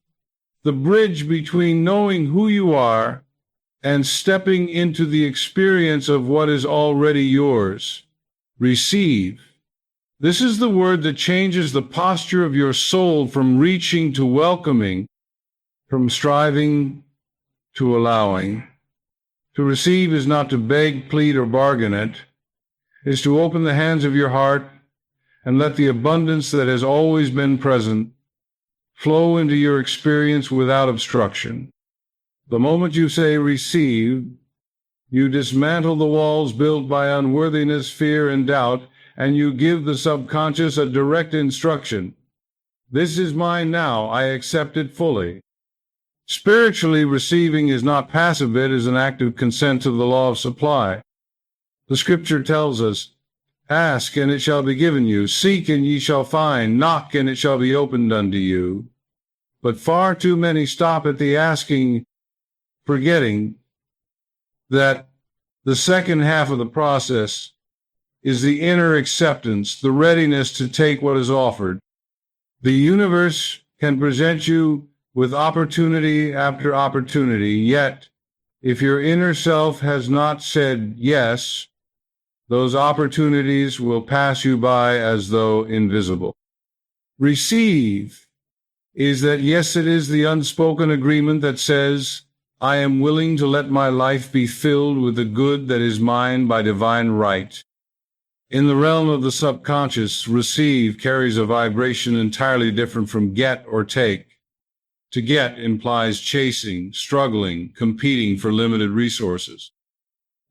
the bridge between knowing who you are and stepping into the experience of what is already yours. Receive. This is the word that changes the posture of your soul from reaching to welcoming, from striving to allowing. To receive is not to beg, plead, or bargain it. Is to open the hands of your heart and let the abundance that has always been present flow into your experience without obstruction. The moment you say receive, you dismantle the walls built by unworthiness, fear, and doubt, and you give the subconscious a direct instruction. This is mine now. I accept it fully. Spiritually, receiving is not passive. It is an active consent to the law of supply. The scripture tells us, ask, and it shall be given you. Seek, and ye shall find. Knock, and it shall be opened unto you. But far too many stop at the asking, forgetting that the second half of the process is the inner acceptance, the readiness to take what is offered. The universe can present you with opportunity after opportunity, yet if your inner self has not said yes, those opportunities will pass you by as though invisible. Receive is that, yes, it is the unspoken agreement that says, I am willing to let my life be filled with the good that is mine by divine right. In the realm of the subconscious, receive carries a vibration entirely different from get or take. To get implies chasing, struggling, competing for limited resources.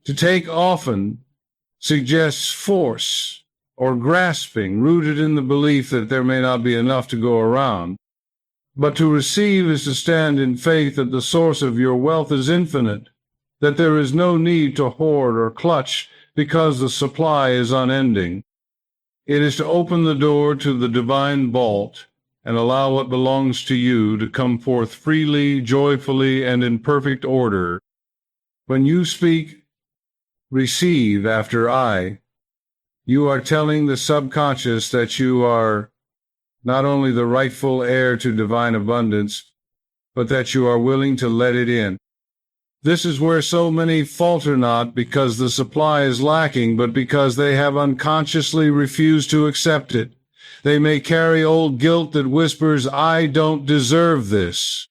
To take often suggests force or grasping, rooted in the belief that there may not be enough to go around. But to receive is to stand in faith that the source of your wealth is infinite, that there is no need to hoard or clutch because the supply is unending. It is to open the door to the divine vault and allow what belongs to you to come forth freely, joyfully, and in perfect order. When you speak, receive after I, you are telling the subconscious that you are not only the rightful heir to divine abundance, but that you are willing to let it in. This is where so many falter, not because the supply is lacking, but because they have unconsciously refused to accept it. They may carry old guilt that whispers, I don't deserve this.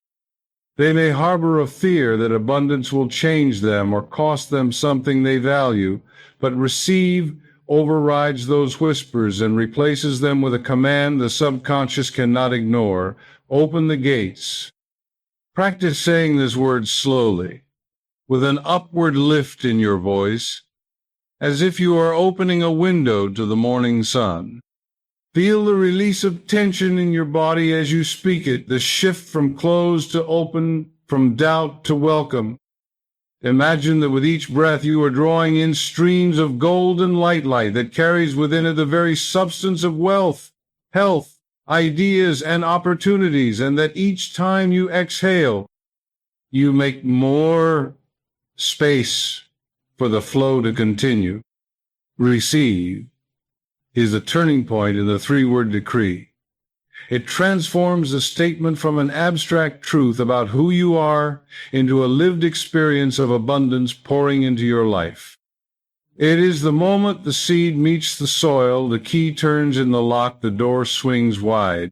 They may harbor a fear that abundance will change them or cost them something they value, but receive overrides those whispers and replaces them with a command the subconscious cannot ignore. Open the gates. Practice saying this word slowly, with an upward lift in your voice, as if you are opening a window to the morning sun. Feel the release of tension in your body as you speak it, the shift from closed to open, from doubt to welcome. Imagine that with each breath you are drawing in streams of golden light that carries within it the very substance of wealth, health, ideas, and opportunities, and that each time you exhale, you make more space for the flow to continue. Receive is the turning point in the three-word decree. It transforms a statement from an abstract truth about who you are into a lived experience of abundance pouring into your life. It is the moment the seed meets the soil, the key turns in the lock, the door swings wide.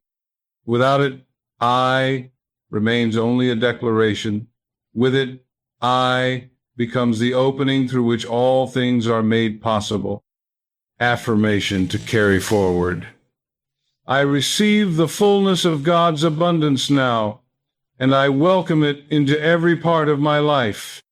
Without it, I remains only a declaration. With it, I becomes the opening through which all things are made possible. Affirmation to carry forward. I receive the fullness of God's abundance now, and I welcome it into every part of my life.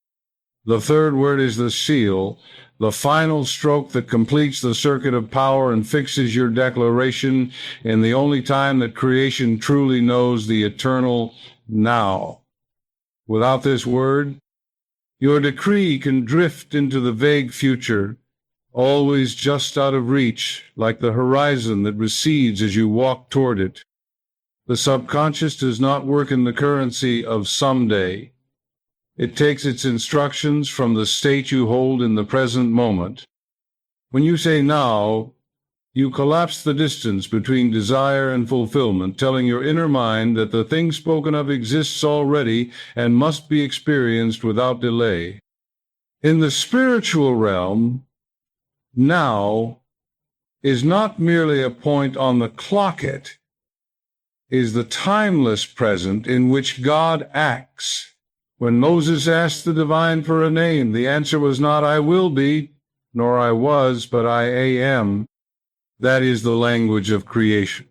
The third word is the seal, the final stroke that completes the circuit of power and fixes your declaration in the only time that creation truly knows, the eternal now. Without this word, your decree can drift into the vague future, always just out of reach, like the horizon that recedes as you walk toward it. The subconscious does not work in the currency of someday. It takes its instructions from the state you hold in the present moment. When you say now, you collapse the distance between desire and fulfillment, telling your inner mind that the thing spoken of exists already and must be experienced without delay. In the spiritual realm, now is not merely a point on the clock. It is the timeless present in which God acts. When Moses asked the divine for a name, the answer was not I will be, nor I was, but I am. That is the language of creation.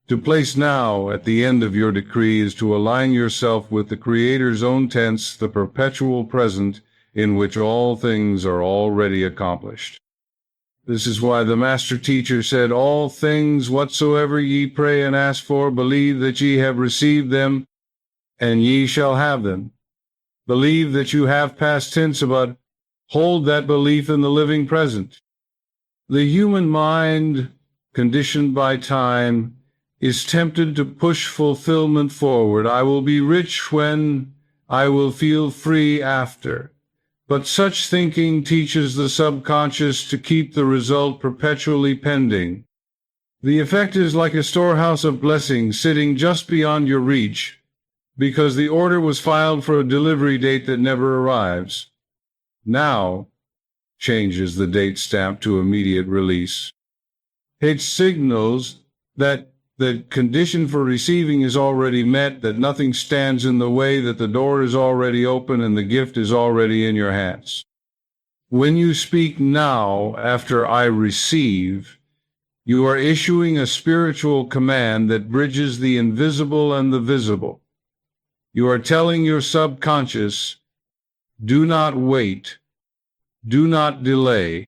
To place now at the end of your decree is to align yourself with the Creator's own tense, the perpetual present, in which all things are already accomplished. This is why the Master Teacher said, "All things whatsoever ye pray and ask for, believe that ye have received them, and ye shall have them." Believe that you have past tense, but hold that belief in the living present. The human mind, conditioned by time, is tempted to push fulfillment forward. I will be rich when, I will feel free after. But such thinking teaches the subconscious to keep the result perpetually pending. The effect is like a storehouse of blessings sitting just beyond your reach, because the order was filed for a delivery date that never arrives. Now changes the date stamp to immediate release. It signals that the condition for receiving is already met, that nothing stands in the way, that the door is already open and the gift is already in your hands. When you speak now after I receive, you are issuing a spiritual command that bridges the invisible and the visible. You are telling your subconscious, do not wait, do not delay.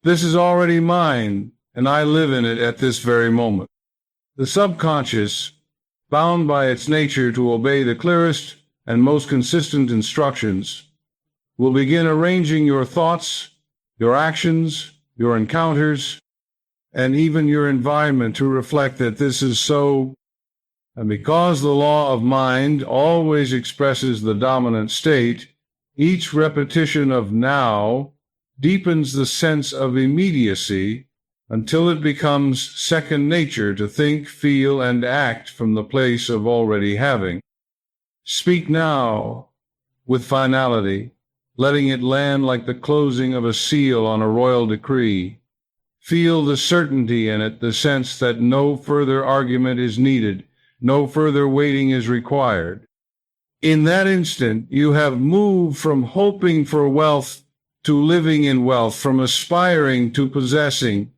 This is already mine, and I live in it at this very moment. The subconscious, bound by its nature to obey the clearest and most consistent instructions, will begin arranging your thoughts, your actions, your encounters, and even your environment to reflect that this is so. And because the law of mind always expresses the dominant state, each repetition of now deepens the sense of immediacy until it becomes second nature to think, feel, and act from the place of already having. Speak now with finality, letting it land like the closing of a seal on a royal decree. Feel the certainty in it, the sense that no further argument is needed, no further waiting is required. In that instant, you have moved from hoping for wealth to living in wealth, from aspiring to possessing.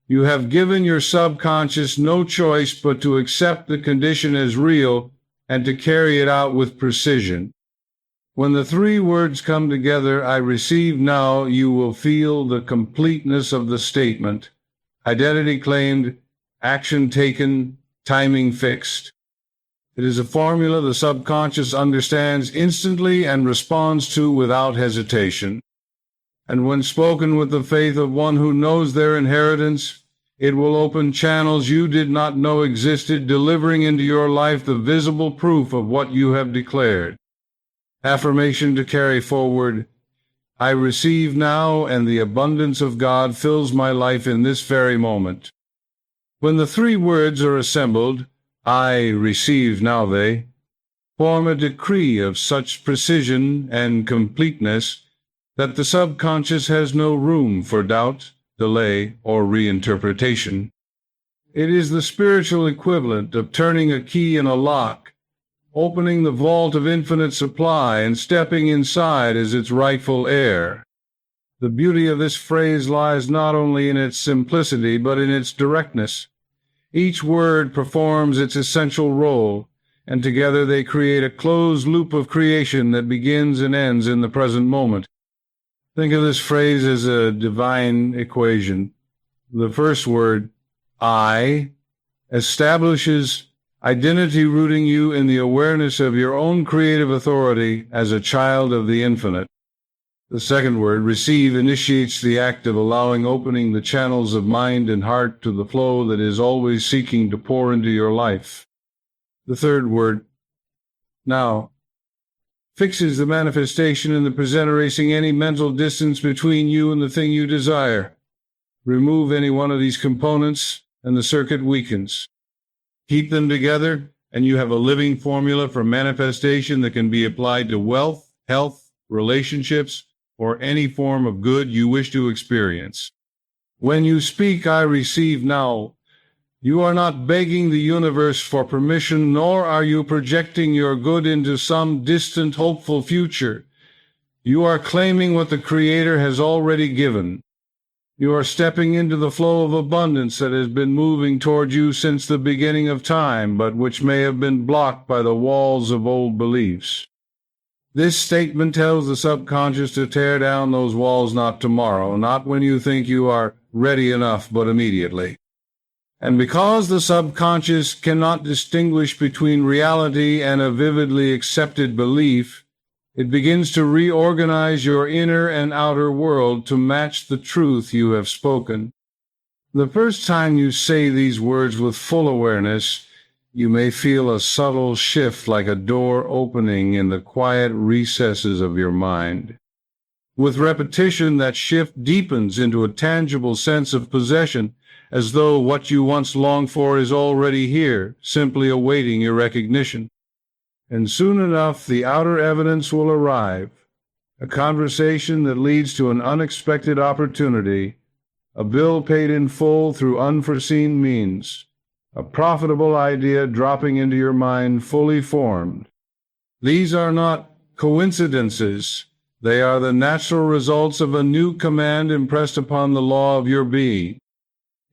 You have given your subconscious no choice but to accept the condition as real and to carry it out with precision. When the three words come together, I receive now, you will feel the completeness of the statement. Identity claimed, action taken, timing fixed. It is a formula the subconscious understands instantly and responds to without hesitation. And when spoken with the faith of one who knows their inheritance, it will open channels you did not know existed, delivering into your life the visible proof of what you have declared. Affirmation to carry forward. I receive now, and the abundance of God fills my life in this very moment. When the three words are assembled, I receive now, they form a decree of such precision and completeness that the subconscious has no room for doubt, delay, or reinterpretation. It is the spiritual equivalent of turning a key in a lock, opening the vault of infinite supply, and stepping inside as its rightful heir. The beauty of this phrase lies not only in its simplicity, but in its directness. Each word performs its essential role, and together they create a closed loop of creation that begins and ends in the present moment. Think of this phrase as a divine equation. The first word, I, establishes identity, rooting you in the awareness of your own creative authority as a child of the infinite. The second word, receive, initiates the act of allowing, opening the channels of mind and heart to the flow that is always seeking to pour into your life. The third word, now, fixes the manifestation in the present, erasing any mental distance between you and the thing you desire. Remove any one of these components, and the circuit weakens. Keep them together, and you have a living formula for manifestation that can be applied to wealth, health, relationships, or any form of good you wish to experience. When you speak, I receive now, you are not begging the universe for permission, nor are you projecting your good into some distant, hopeful future. You are claiming what the Creator has already given. You are stepping into the flow of abundance that has been moving toward you since the beginning of time, but which may have been blocked by the walls of old beliefs. This statement tells the subconscious to tear down those walls not tomorrow, not when you think you are ready enough, but immediately. And because the subconscious cannot distinguish between reality and a vividly accepted belief, it begins to reorganize your inner and outer world to match the truth you have spoken. The first time you say these words with full awareness, you may feel a subtle shift like a door opening in the quiet recesses of your mind. With repetition, that shift deepens into a tangible sense of possession, as though what you once longed for is already here, simply awaiting your recognition. And soon enough, the outer evidence will arrive, a conversation that leads to an unexpected opportunity, a bill paid in full through unforeseen means, a profitable idea dropping into your mind fully formed. These are not coincidences. They are the natural results of a new command impressed upon the law of your being.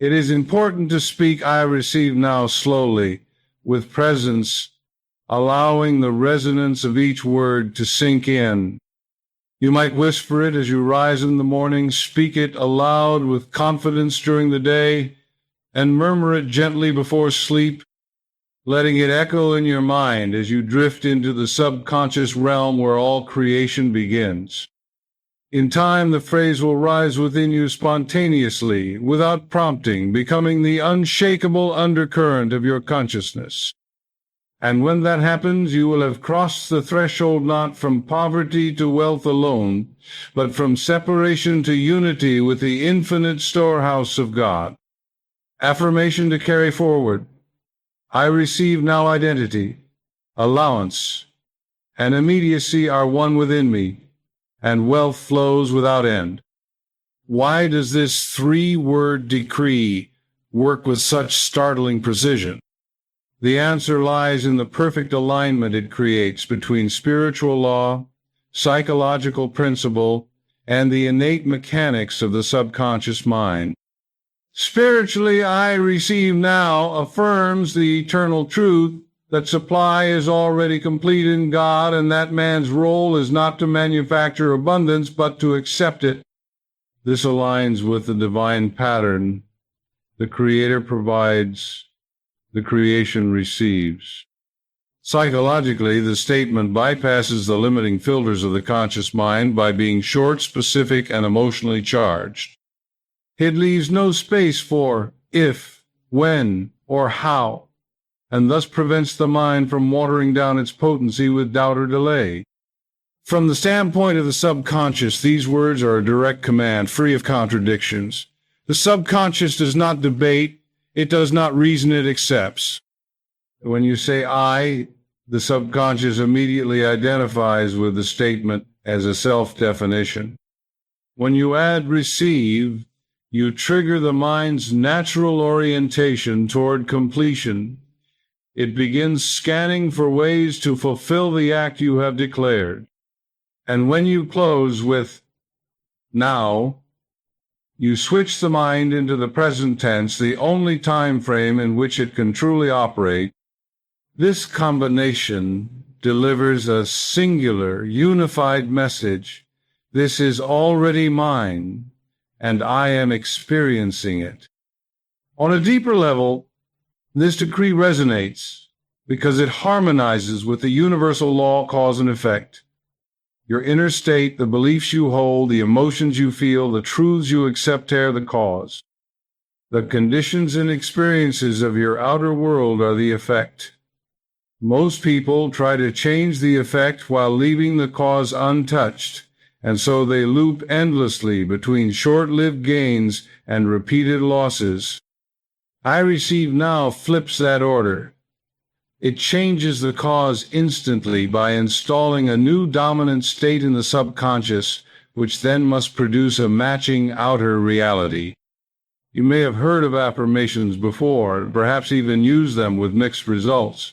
It is important to speak "I receive now" slowly, with presence, allowing the resonance of each word to sink in. You might whisper it as you rise in the morning, speak it aloud with confidence during the day, and murmur it gently before sleep, letting it echo in your mind as you drift into the subconscious realm where all creation begins. In time, the phrase will rise within you spontaneously, without prompting, becoming the unshakable undercurrent of your consciousness. And when that happens, you will have crossed the threshold not from poverty to wealth alone, but from separation to unity with the infinite storehouse of God. Affirmation to carry forward. I receive now identity, allowance, and immediacy are one within me, and wealth flows without end. Why does this three-word decree work with such startling precision? The answer lies in the perfect alignment it creates between spiritual law, psychological principle, and the innate mechanics of the subconscious mind. Spiritually, I receive now affirms the eternal truth that supply is already complete in God, and that man's role is not to manufacture abundance, but to accept it. This aligns with the divine pattern. The Creator provides, the creation receives. Psychologically, the statement bypasses the limiting filters of the conscious mind by being short, specific, and emotionally charged. It leaves no space for if, when, or how, and thus prevents the mind from watering down its potency with doubt or delay. From the standpoint of the subconscious, these words are a direct command, free of contradictions. The subconscious does not debate, it does not reason, it accepts. When you say "I," the subconscious immediately identifies with the statement as a self-definition. When you add "receive," you trigger the mind's natural orientation toward completion. It begins scanning for ways to fulfill the act you have declared. And when you close with "now," you switch the mind into the present tense, the only time frame in which it can truly operate. This combination delivers a singular, unified message. This is already mine, and I am experiencing it. On a deeper level, this decree resonates because it harmonizes with the universal law, cause and effect. Your inner state, the beliefs you hold, the emotions you feel, the truths you accept are the cause. The conditions and experiences of your outer world are the effect. Most people try to change the effect while leaving the cause untouched, and so they loop endlessly between short-lived gains and repeated losses. I receive now flips that order. It changes the cause instantly by installing a new dominant state in the subconscious, which then must produce a matching outer reality. You may have heard of affirmations before, perhaps even used them with mixed results.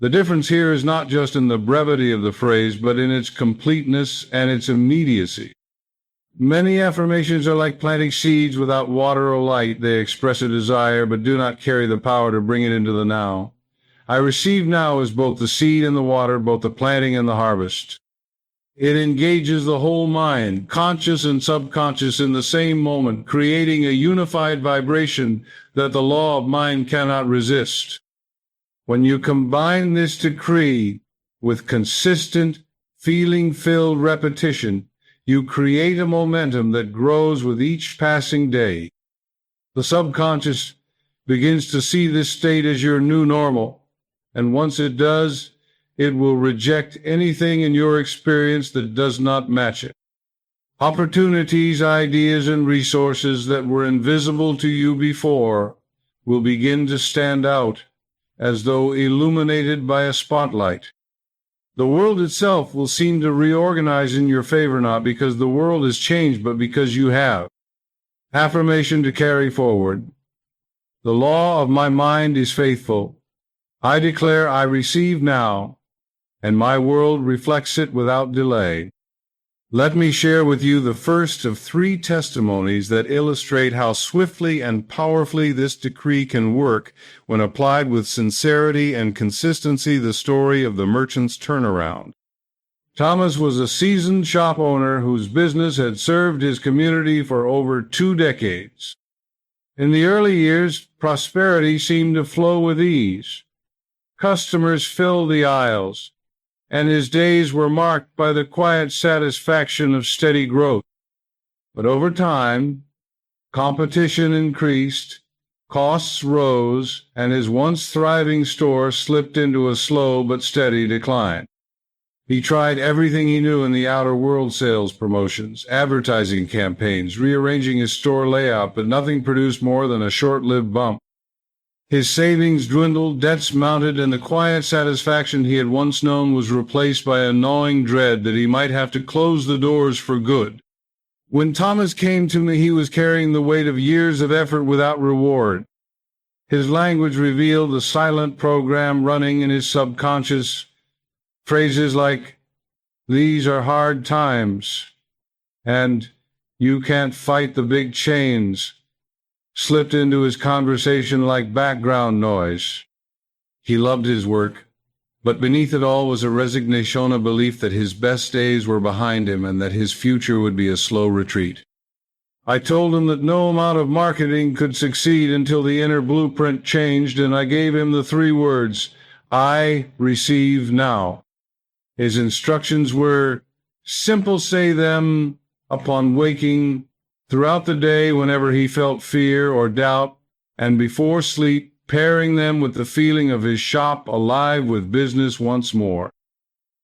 The difference here is not just in the brevity of the phrase, but in its completeness and its immediacy. Many affirmations are like planting seeds without water or light. They express a desire, but do not carry the power to bring it into the now. I receive now as both the seed and the water, both the planting and the harvest. It engages the whole mind, conscious and subconscious, in the same moment, creating a unified vibration that the law of mind cannot resist. When you combine this decree with consistent, feeling-filled repetition, you create a momentum that grows with each passing day. The subconscious begins to see this state as your new normal, and once it does, it will reject anything in your experience that does not match it. Opportunities, ideas, and resources that were invisible to you before will begin to stand out as though illuminated by a spotlight. The world itself will seem to reorganize in your favor, not because the world has changed, but because you have. Affirmation to carry forward. The law of my mind is faithful. I declare I receive now, and my world reflects it without delay. Let me share with you the first of 3 testimonies that illustrate how swiftly and powerfully this decree can work when applied with sincerity and consistency. The story of the merchant's turnaround. Thomas was a seasoned shop owner whose business had served his community for over 2 decades. In the early years, prosperity seemed to flow with ease. Customers filled the aisles, and his days were marked by the quiet satisfaction of steady growth. But over time, competition increased, costs rose, and his once thriving store slipped into a slow but steady decline. He tried everything he knew in the outer world: sales promotions, advertising campaigns, rearranging his store layout, but nothing produced more than a short-lived bump. His savings dwindled, debts mounted, and the quiet satisfaction he had once known was replaced by a gnawing dread that he might have to close the doors for good. When Thomas came to me, he was carrying the weight of years of effort without reward. His language revealed the silent program running in his subconscious. Phrases like, "These are hard times," and "You can't fight the big chains," slipped into his conversation like background noise. He loved his work, but beneath it all was a resignation, a belief that his best days were behind him and that his future would be a slow retreat. I told him that no amount of marketing could succeed until the inner blueprint changed, and I gave him the 3 words, "I receive now." His instructions were simple: say them upon waking, throughout the day whenever he felt fear or doubt, and before sleep, pairing them with the feeling of his shop alive with business once more.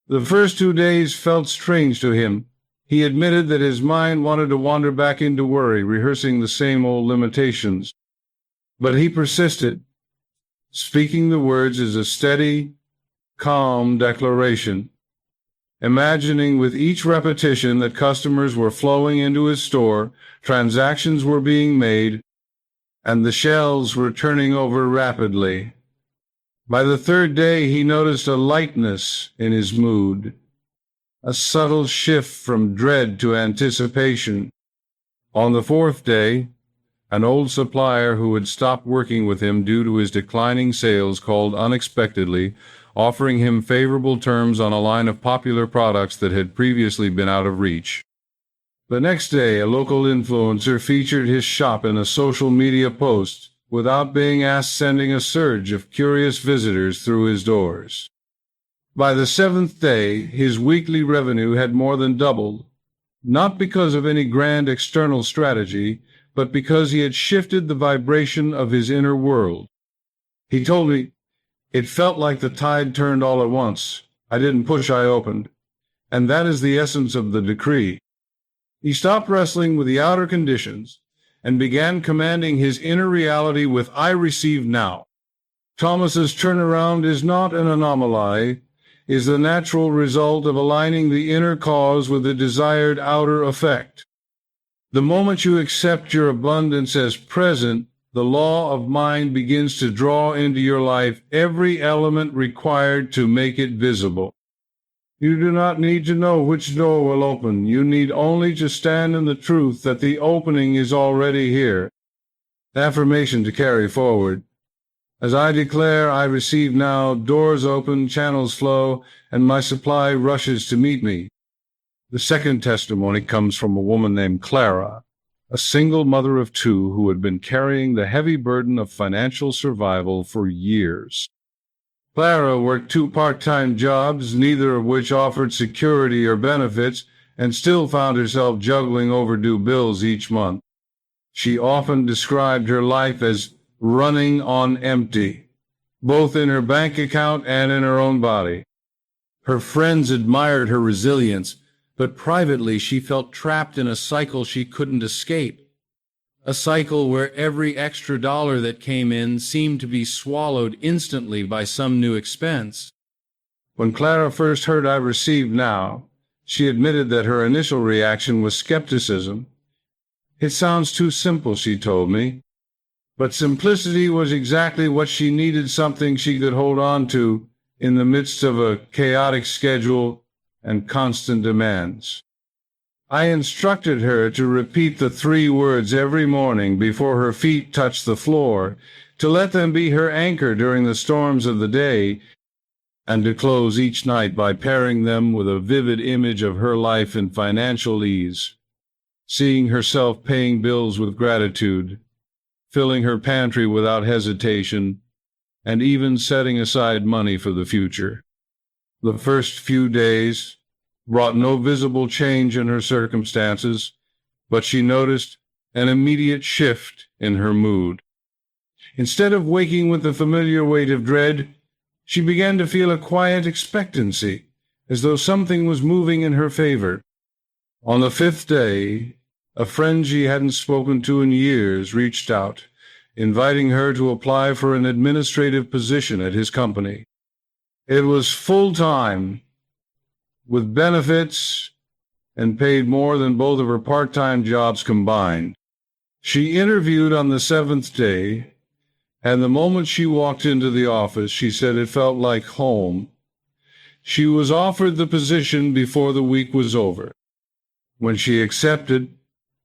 The first 2 days felt strange to him. He admitted that his mind wanted to wander back into worry, rehearsing the same old limitations. But he persisted, speaking the words as a steady, calm declaration, imagining with each repetition that customers were flowing into his store, transactions were being made, and the shelves were turning over rapidly. By the 3rd day, he noticed a lightness in his mood, a subtle shift from dread to anticipation. On the 4th day, an old supplier who had stopped working with him due to his declining sales called unexpectedly, offering him favorable terms on a line of popular products that had previously been out of reach. The next day, a local influencer featured his shop in a social media post, without being asked, sending a surge of curious visitors through his doors. By the 7th day, his weekly revenue had more than doubled, not because of any grand external strategy, but because he had shifted the vibration of his inner world. He told me, "It felt like the tide turned all at once. I didn't push, I opened." And that is the essence of the decree. He stopped wrestling with the outer conditions and began commanding his inner reality with, "I receive now." Thomas's turnaround is not an anomaly, is the natural result of aligning the inner cause with the desired outer effect. The moment you accept your abundance as present, the law of mind begins to draw into your life every element required to make it visible. You do not need to know which door will open. You need only to stand in the truth that the opening is already here. Affirmation to carry forward. As I declare, I receive now, doors open, channels flow, and my supply rushes to meet me. The second testimony comes from a woman named Clara, a single mother of two who had been carrying the heavy burden of financial survival for years. Clara worked two part-time jobs, neither of which offered security or benefits, and still found herself juggling overdue bills each month. She often described her life as running on empty, both in her bank account and in her own body. Her friends admired her resilience, but privately she felt trapped in a cycle she couldn't escape. A cycle where every extra dollar that came in seemed to be swallowed instantly by some new expense. When Clara first heard I Receive Now, she admitted that her initial reaction was skepticism. It sounds too simple, she told me. But simplicity was exactly what she needed, something she could hold on to in the midst of a chaotic schedule and constant demands. I instructed her to repeat the 3 words every morning before her feet touched the floor, to let them be her anchor during the storms of the day, and to close each night by pairing them with a vivid image of her life in financial ease, seeing herself paying bills with gratitude, filling her pantry without hesitation, and even setting aside money for the future. The first few days brought no visible change in her circumstances, but she noticed an immediate shift in her mood. Instead of waking with the familiar weight of dread, she began to feel a quiet expectancy, as though something was moving in her favor. On the 5th day, a friend she hadn't spoken to in years reached out, inviting her to apply for an administrative position at his company. It was full-time, with benefits, and paid more than both of her part-time jobs combined. She interviewed on the 7th day, and the moment she walked into the office, she said it felt like home. She was offered the position before the week was over. When she accepted,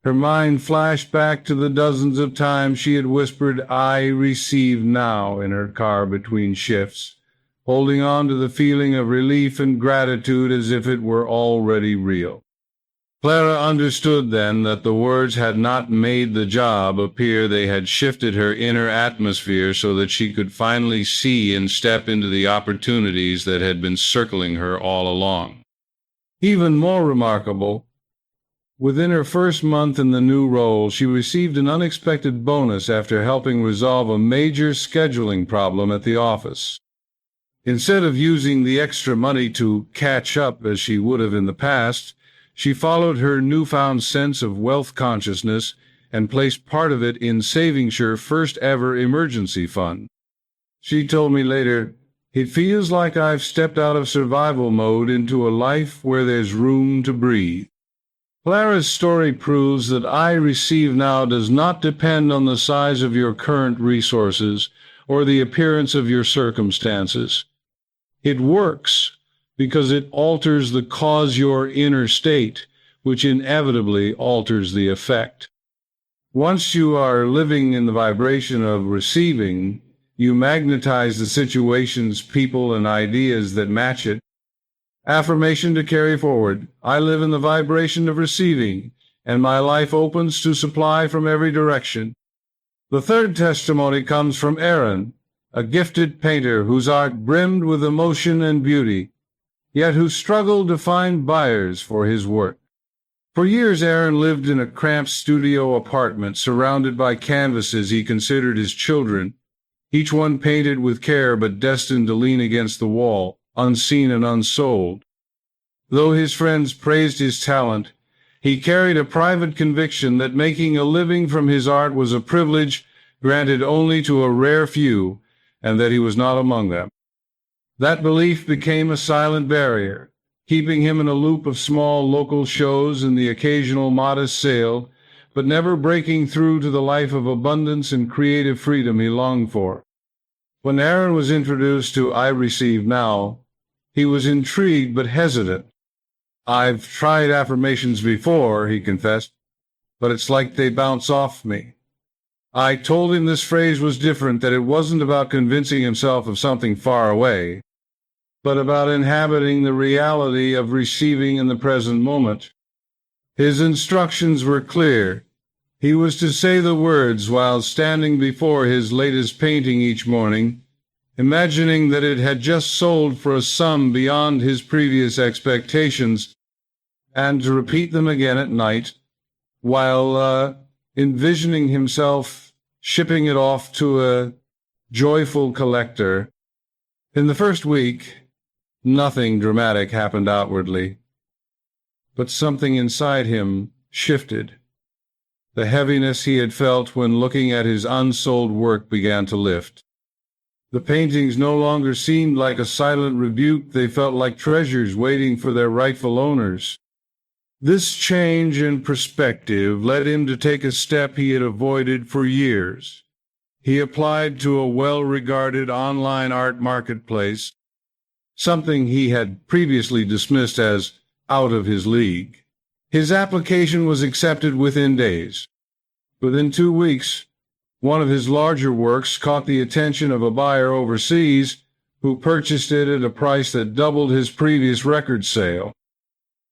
her mind flashed back to the dozens of times she had whispered, "I receive now," in her car between shifts, holding on to the feeling of relief and gratitude as if it were already real. Clara understood then that the words had not made the job appear, they had shifted her inner atmosphere so that she could finally see and step into the opportunities that had been circling her all along. Even more remarkable, within her first month in the new role, she received an unexpected bonus after helping resolve a major scheduling problem at the office. Instead of using the extra money to catch up as she would have in the past, she followed her newfound sense of wealth consciousness and placed part of it in Savings' first ever emergency fund. She told me later, "It feels like I've stepped out of survival mode into a life where there's room to breathe." Clara's story proves that I Receive Now does not depend on the size of your current resources or the appearance of your circumstances. It works because it alters the cause, your inner state, which inevitably alters the effect. Once you are living in the vibration of receiving, you magnetize the situations, people, and ideas that match it. Affirmation to carry forward. I live in the vibration of receiving, and my life opens to supply from every direction. The third testimony comes from Aaron, a gifted painter whose art brimmed with emotion and beauty, yet who struggled to find buyers for his work. For years, Aaron lived in a cramped studio apartment surrounded by canvases he considered his children, each one painted with care but destined to lean against the wall, unseen and unsold. Though his friends praised his talent, he carried a private conviction that making a living from his art was a privilege granted only to a rare few, and that he was not among them. That belief became a silent barrier, keeping him in a loop of small local shows and the occasional modest sale, but never breaking through to the life of abundance and creative freedom he longed for. When Aaron was introduced to I Receive Now, He was intrigued but hesitant. "I've tried affirmations before," he confessed, "but it's like they bounce off me." I told him this phrase was different, that it wasn't about convincing himself of something far away, but about inhabiting the reality of receiving in the present moment. His instructions were clear. He was to say the words while standing before his latest painting each morning, imagining that it had just sold for a sum beyond his previous expectations, and to repeat them again at night, while envisioning himself shipping it off to a joyful collector. In the first week, nothing dramatic happened outwardly, but something inside him shifted. The heaviness he had felt when looking at his unsold work began to lift. The paintings no longer seemed like a silent rebuke, they felt like treasures waiting for their rightful owners. This change in perspective led him to take a step he had avoided for years. He applied to a well-regarded online art marketplace, something he had previously dismissed as out of his league. His application was accepted within days. Within 2 weeks, one of his larger works caught the attention of a buyer overseas who purchased it at a price that doubled his previous record sale.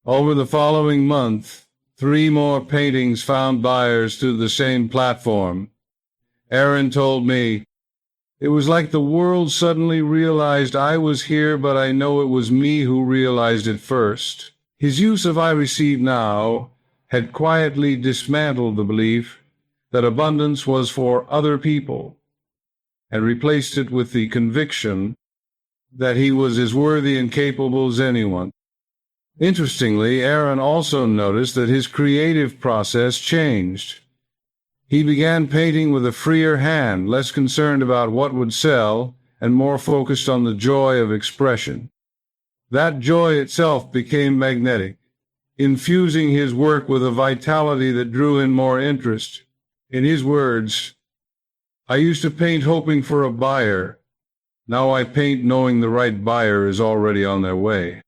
Over the following month, 3 more paintings found buyers through the same platform. Aaron told me, "It was like the world suddenly realized I was here, but I know it was me who realized it first." His use of "I receive now" had quietly dismantled the belief that abundance was for other people, and replaced it with the conviction that he was as worthy and capable as anyone. Interestingly, Aaron also noticed that his creative process changed. He began painting with a freer hand, less concerned about what would sell, and more focused on the joy of expression. That joy itself became magnetic, infusing his work with a vitality that drew in more interest. In his words, "I used to paint hoping for a buyer. Now I paint knowing the right buyer is already on their way."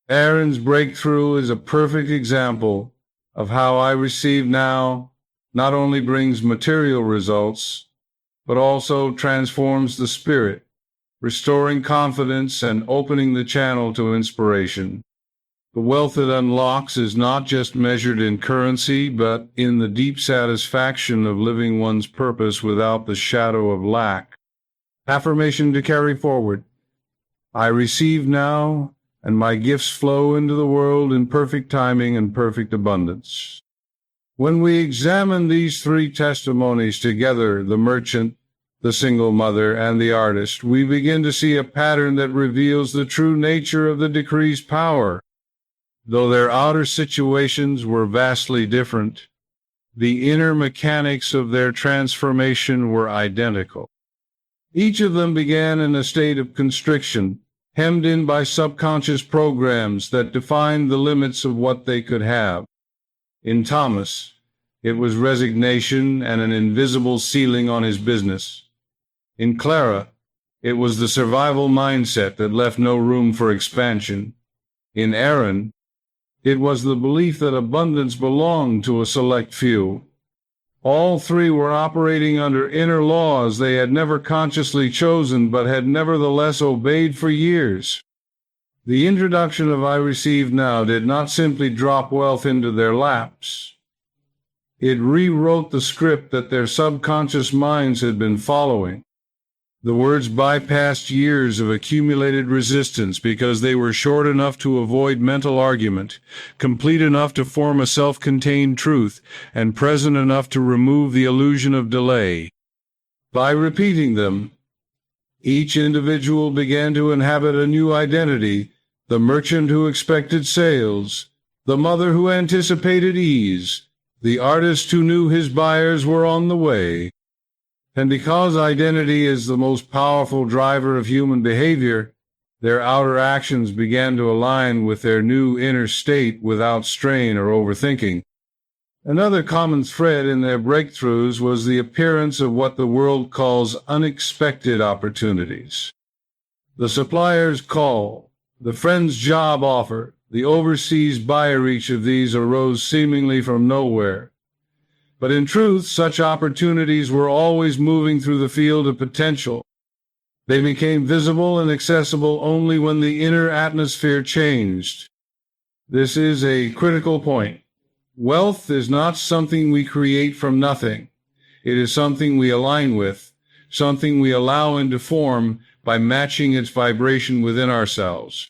Aaron's breakthrough is a perfect example of how "I receive now" not only brings material results, but also transforms the spirit, restoring confidence and opening the channel to inspiration. The wealth it unlocks is not just measured in currency, but in the deep satisfaction of living one's purpose without the shadow of lack. Affirmation to carry forward. I receive now, and my gifts flow into the world in perfect timing and perfect abundance. When we examine these 3 testimonies together, the merchant, the single mother, and the artist, we begin to see a pattern that reveals the true nature of the decree's power. Though their outer situations were vastly different, the inner mechanics of their transformation were identical. Each of them began in a state of constriction, hemmed in by subconscious programs that defined the limits of what they could have. In Thomas, it was resignation and an invisible ceiling on his business. In Clara, it was the survival mindset that left no room for expansion. In Aaron, it was the belief that abundance belonged to a select few. All 3 were operating under inner laws they had never consciously chosen, but had nevertheless obeyed for years. The introduction of "I receive now" did not simply drop wealth into their laps. It rewrote the script that their subconscious minds had been following. The words bypassed years of accumulated resistance because they were short enough to avoid mental argument, complete enough to form a self-contained truth, and present enough to remove the illusion of delay. By repeating them, each individual began to inhabit a new identity: the merchant who expected sales, the mother who anticipated ease, the artist who knew his buyers were on the way. And because identity is the most powerful driver of human behavior, their outer actions began to align with their new inner state without strain or overthinking. Another common thread in their breakthroughs was the appearance of what the world calls unexpected opportunities. The supplier's call, The friend's job offer, the overseas buyer, each of these arose seemingly from nowhere. But in truth, such opportunities were always moving through the field of potential. They became visible and accessible only when the inner atmosphere changed. This is a critical point. Wealth is not something we create from nothing. It is something we align with, something we allow into form by matching its vibration within ourselves.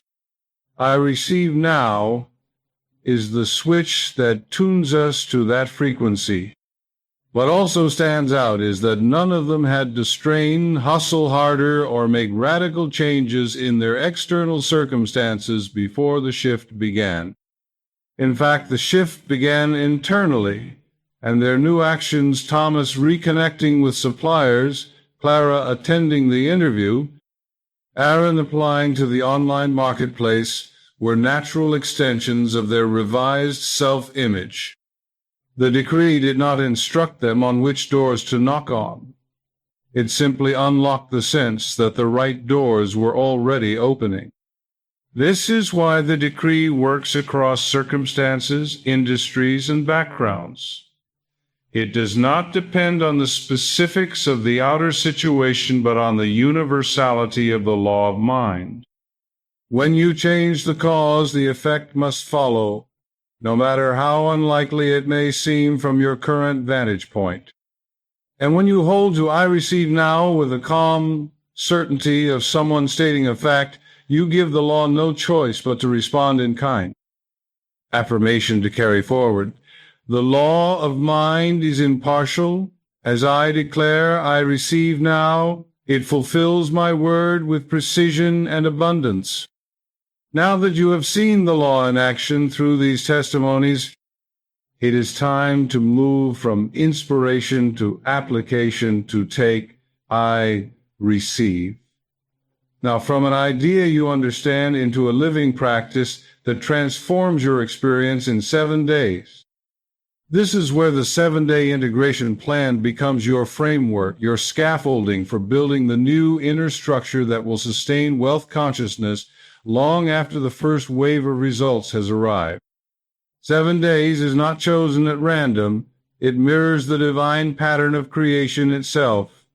I receive now is the switch that tunes us to that frequency. What also stands out is that none of them had to strain, hustle harder, or make radical changes in their external circumstances before the shift began. In fact, the shift began internally, and their new actions, Thomas reconnecting with suppliers, Clara attending the interview, Aaron applying to the online marketplace, were natural extensions of their revised self-image. The decree did not instruct them on which doors to knock on. It simply unlocked the sense that the right doors were already opening. This is why the decree works across circumstances, industries, and backgrounds. It does not depend on the specifics of the outer situation, but on the universality of the law of mind. When you change the cause, the effect must follow, no matter how unlikely it may seem from your current vantage point. And when you hold to I receive now with the calm certainty of someone stating a fact, you give the law no choice but to respond in kind. Affirmation to carry forward. The law of mind is impartial. As I declare I receive now, it fulfills my word with precision and abundance. Now that you have seen the law in action through these testimonies, it is time to move from inspiration to application to take, I receive. Now, from an idea you understand into a living practice that transforms your experience in 7 days. This is where the 7-day integration plan becomes your framework, your scaffolding for building the new inner structure that will sustain wealth consciousness long after the first wave of results has arrived. 7 days is not chosen at random. It mirrors the divine pattern of creation itself.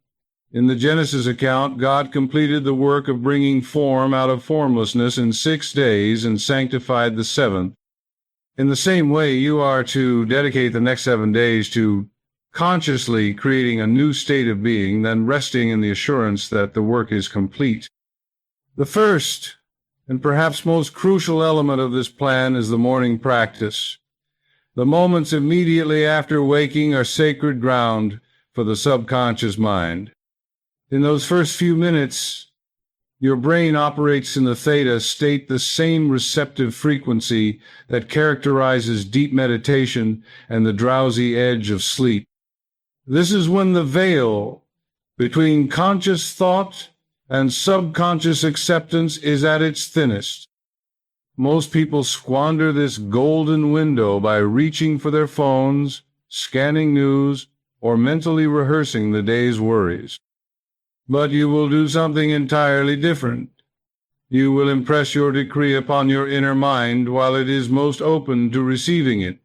In the Genesis account, God completed the work of bringing form out of formlessness in 6 days and sanctified the 7th. In the same way, you are to dedicate the next 7 days to consciously creating a new state of being, then resting in the assurance that the work is complete. The first and perhaps most crucial element of this plan is the morning practice. The moments immediately after waking are sacred ground for the subconscious mind. In those first few minutes, your brain operates in the theta state, the same receptive frequency that characterizes deep meditation and the drowsy edge of sleep. This is when the veil between conscious thought and subconscious acceptance is at its thinnest. Most people squander this golden window by reaching for their phones, scanning news, or mentally rehearsing the day's worries. But you will do something entirely different. You will impress your decree upon your inner mind while it is most open to receiving it.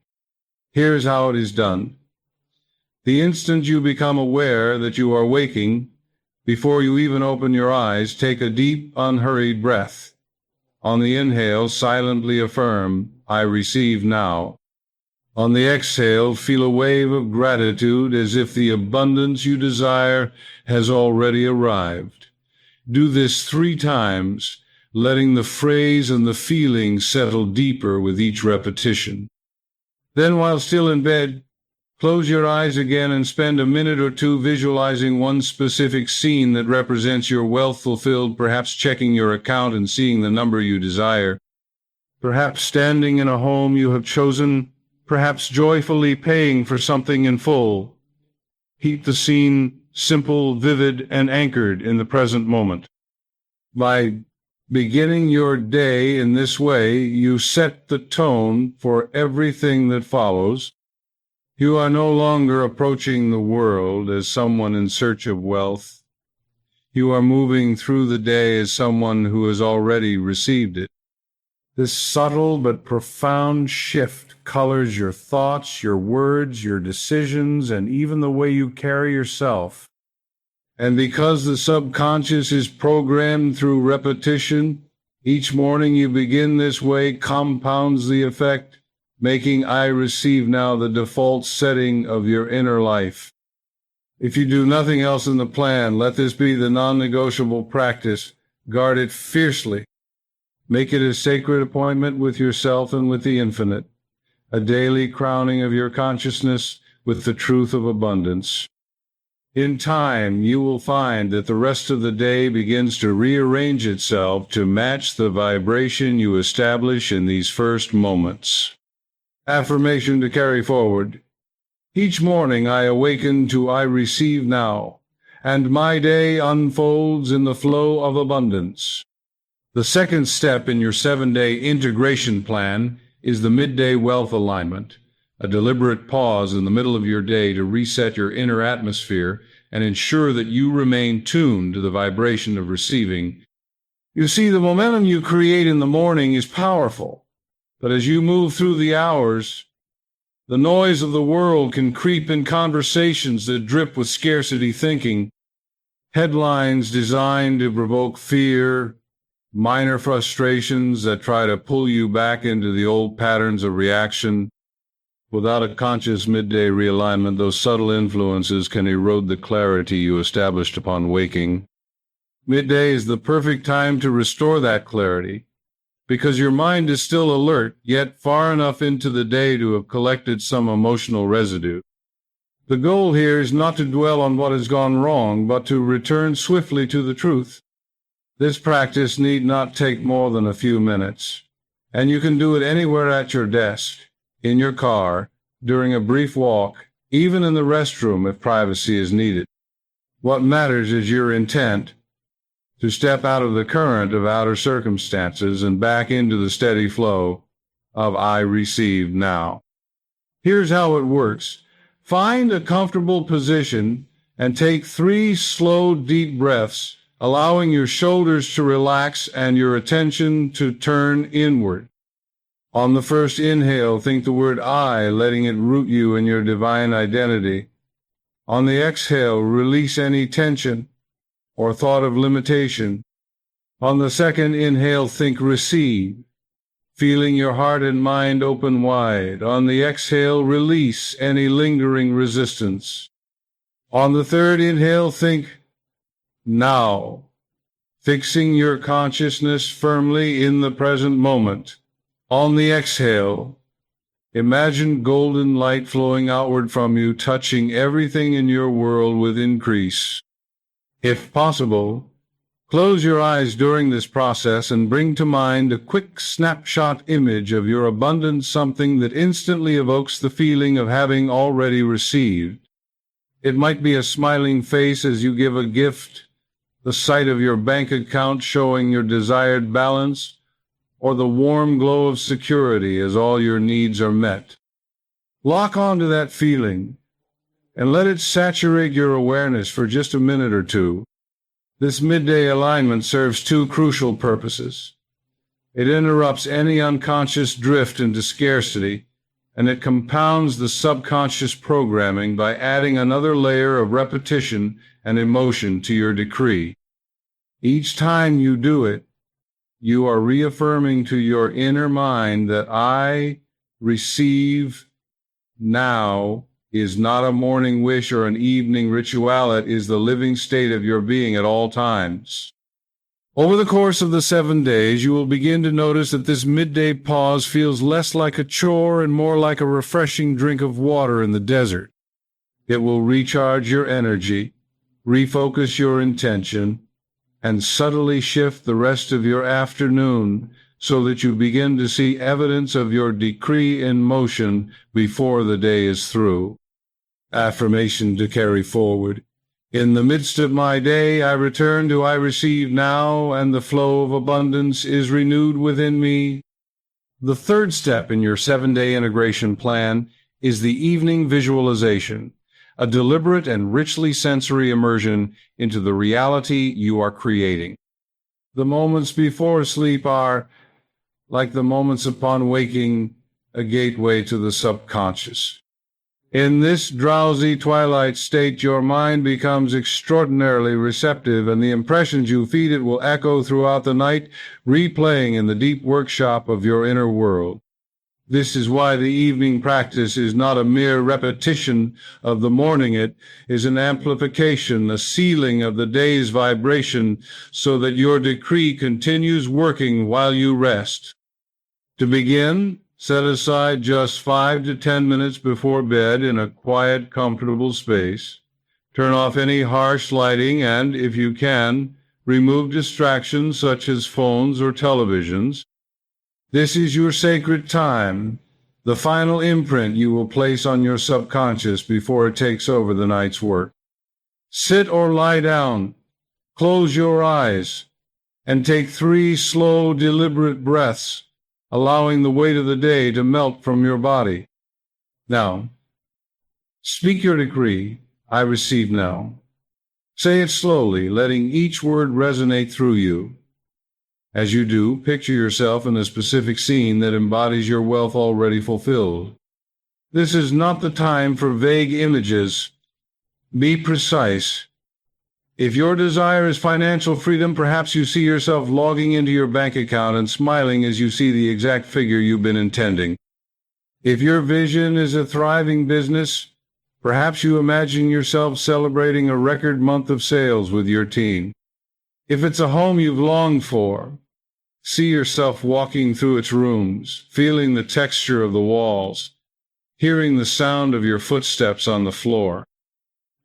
Here's how it is done. The instant you become aware that you are waking, before you even open your eyes, take a deep, unhurried breath. On the inhale, silently affirm, I receive now. On the exhale, feel a wave of gratitude as if the abundance you desire has already arrived. Do this 3 times, letting the phrase and the feeling settle deeper with each repetition. Then, while still in bed, close your eyes again and spend a minute or 2 visualizing one specific scene that represents your wealth fulfilled, perhaps checking your account and seeing the number you desire, perhaps standing in a home you have chosen, perhaps joyfully paying for something in full. Keep the scene simple, vivid, and anchored in the present moment. By beginning your day in this way, you set the tone for everything that follows. You are no longer approaching the world as someone in search of wealth. You are moving through the day as someone who has already received it. This subtle but profound shift colors your thoughts, your words, your decisions, and even the way you carry yourself. And because the subconscious is programmed through repetition, each morning you begin this way compounds the effect, making I receive now the default setting of your inner life. If you do nothing else in the plan, let this be the non-negotiable practice. Guard it fiercely. Make it a sacred appointment with yourself and with the infinite, a daily crowning of your consciousness with the truth of abundance. In time, you will find that the rest of the day begins to rearrange itself to match the vibration you establish in these first moments. Affirmation to carry forward. Each morning I awaken to I receive now, and my day unfolds in the flow of abundance. The second step in your 7-day integration plan is the midday wealth alignment, a deliberate pause in the middle of your day to reset your inner atmosphere and ensure that you remain tuned to the vibration of receiving. You see, the momentum you create in the morning is powerful, but as you move through the hours, the noise of the world can creep in conversations that drip with scarcity thinking, headlines designed to provoke fear, minor frustrations that try to pull you back into the old patterns of reaction. Without a conscious midday realignment, those subtle influences can erode the clarity you established upon waking. Midday is the perfect time to restore that clarity, because your mind is still alert, yet far enough into the day to have collected some emotional residue. The goal here is not to dwell on what has gone wrong, but to return swiftly to the truth. This practice need not take more than a few minutes, and you can do it anywhere at your desk, in your car, during a brief walk, even in the restroom if privacy is needed. What matters is your intent to step out of the current of outer circumstances and back into the steady flow of I receive now. Here's how it works. Find a comfortable position and take 3 slow, deep breaths, allowing your shoulders to relax and your attention to turn inward. On the first inhale, think the word I, letting it root you in your divine identity. On the exhale, release any tension or thought of limitation. On the second inhale, think receive, feeling your heart and mind open wide. On the exhale, release any lingering resistance. On the third inhale, think now, fixing your consciousness firmly in the present moment. On the exhale, imagine golden light flowing outward from you, touching everything in your world with increase. If possible, close your eyes during this process and bring to mind a quick snapshot image of your abundant something that instantly evokes the feeling of having already received. It might be a smiling face as you give a gift, the sight of your bank account showing your desired balance, or the warm glow of security as all your needs are met. Lock onto that feeling and let it saturate your awareness for just a minute or two. This midday alignment serves 2 crucial purposes. It interrupts any unconscious drift into scarcity, and it compounds the subconscious programming by adding another layer of repetition and emotion to your decree. Each time you do it, you are reaffirming to your inner mind that I receive now is not a morning wish or an evening ritual. It is the living state of your being at all times. Over the course of the 7 days, you will begin to notice that this midday pause feels less like a chore and more like a refreshing drink of water in the desert. It will recharge your energy, refocus your intention, and subtly shift the rest of your afternoon so that you begin to see evidence of your decree in motion before the day is through. Affirmation to carry forward. In the midst of my day, I return to I receive now, and the flow of abundance is renewed within me. The third step in your 7-day integration plan is the evening visualization, a deliberate and richly sensory immersion into the reality you are creating. The moments before sleep are like the moments upon waking, a gateway to the subconscious. In this drowsy twilight state, your mind becomes extraordinarily receptive, and the impressions you feed it will echo throughout the night, replaying in the deep workshop of your inner world. This is why the evening practice is not a mere repetition of the morning. It is an amplification, a sealing of the day's vibration, so that your decree continues working while you rest. To begin, set aside just 5 to 10 minutes before bed in a quiet, comfortable space. Turn off any harsh lighting and, if you can, remove distractions such as phones or televisions. This is your sacred time, the final imprint you will place on your subconscious before it takes over the night's work. Sit or lie down, close your eyes, and take 3 slow, deliberate breaths, allowing the weight of the day to melt from your body. Now, speak your decree, I receive now. Say it slowly, letting each word resonate through you. As you do, picture yourself in a specific scene that embodies your wealth already fulfilled. This is not the time for vague images. Be precise. If your desire is financial freedom, perhaps you see yourself logging into your bank account and smiling as you see the exact figure you've been intending. If your vision is a thriving business, perhaps you imagine yourself celebrating a record month of sales with your team. If it's a home you've longed for, see yourself walking through its rooms, feeling the texture of the walls, hearing the sound of your footsteps on the floor.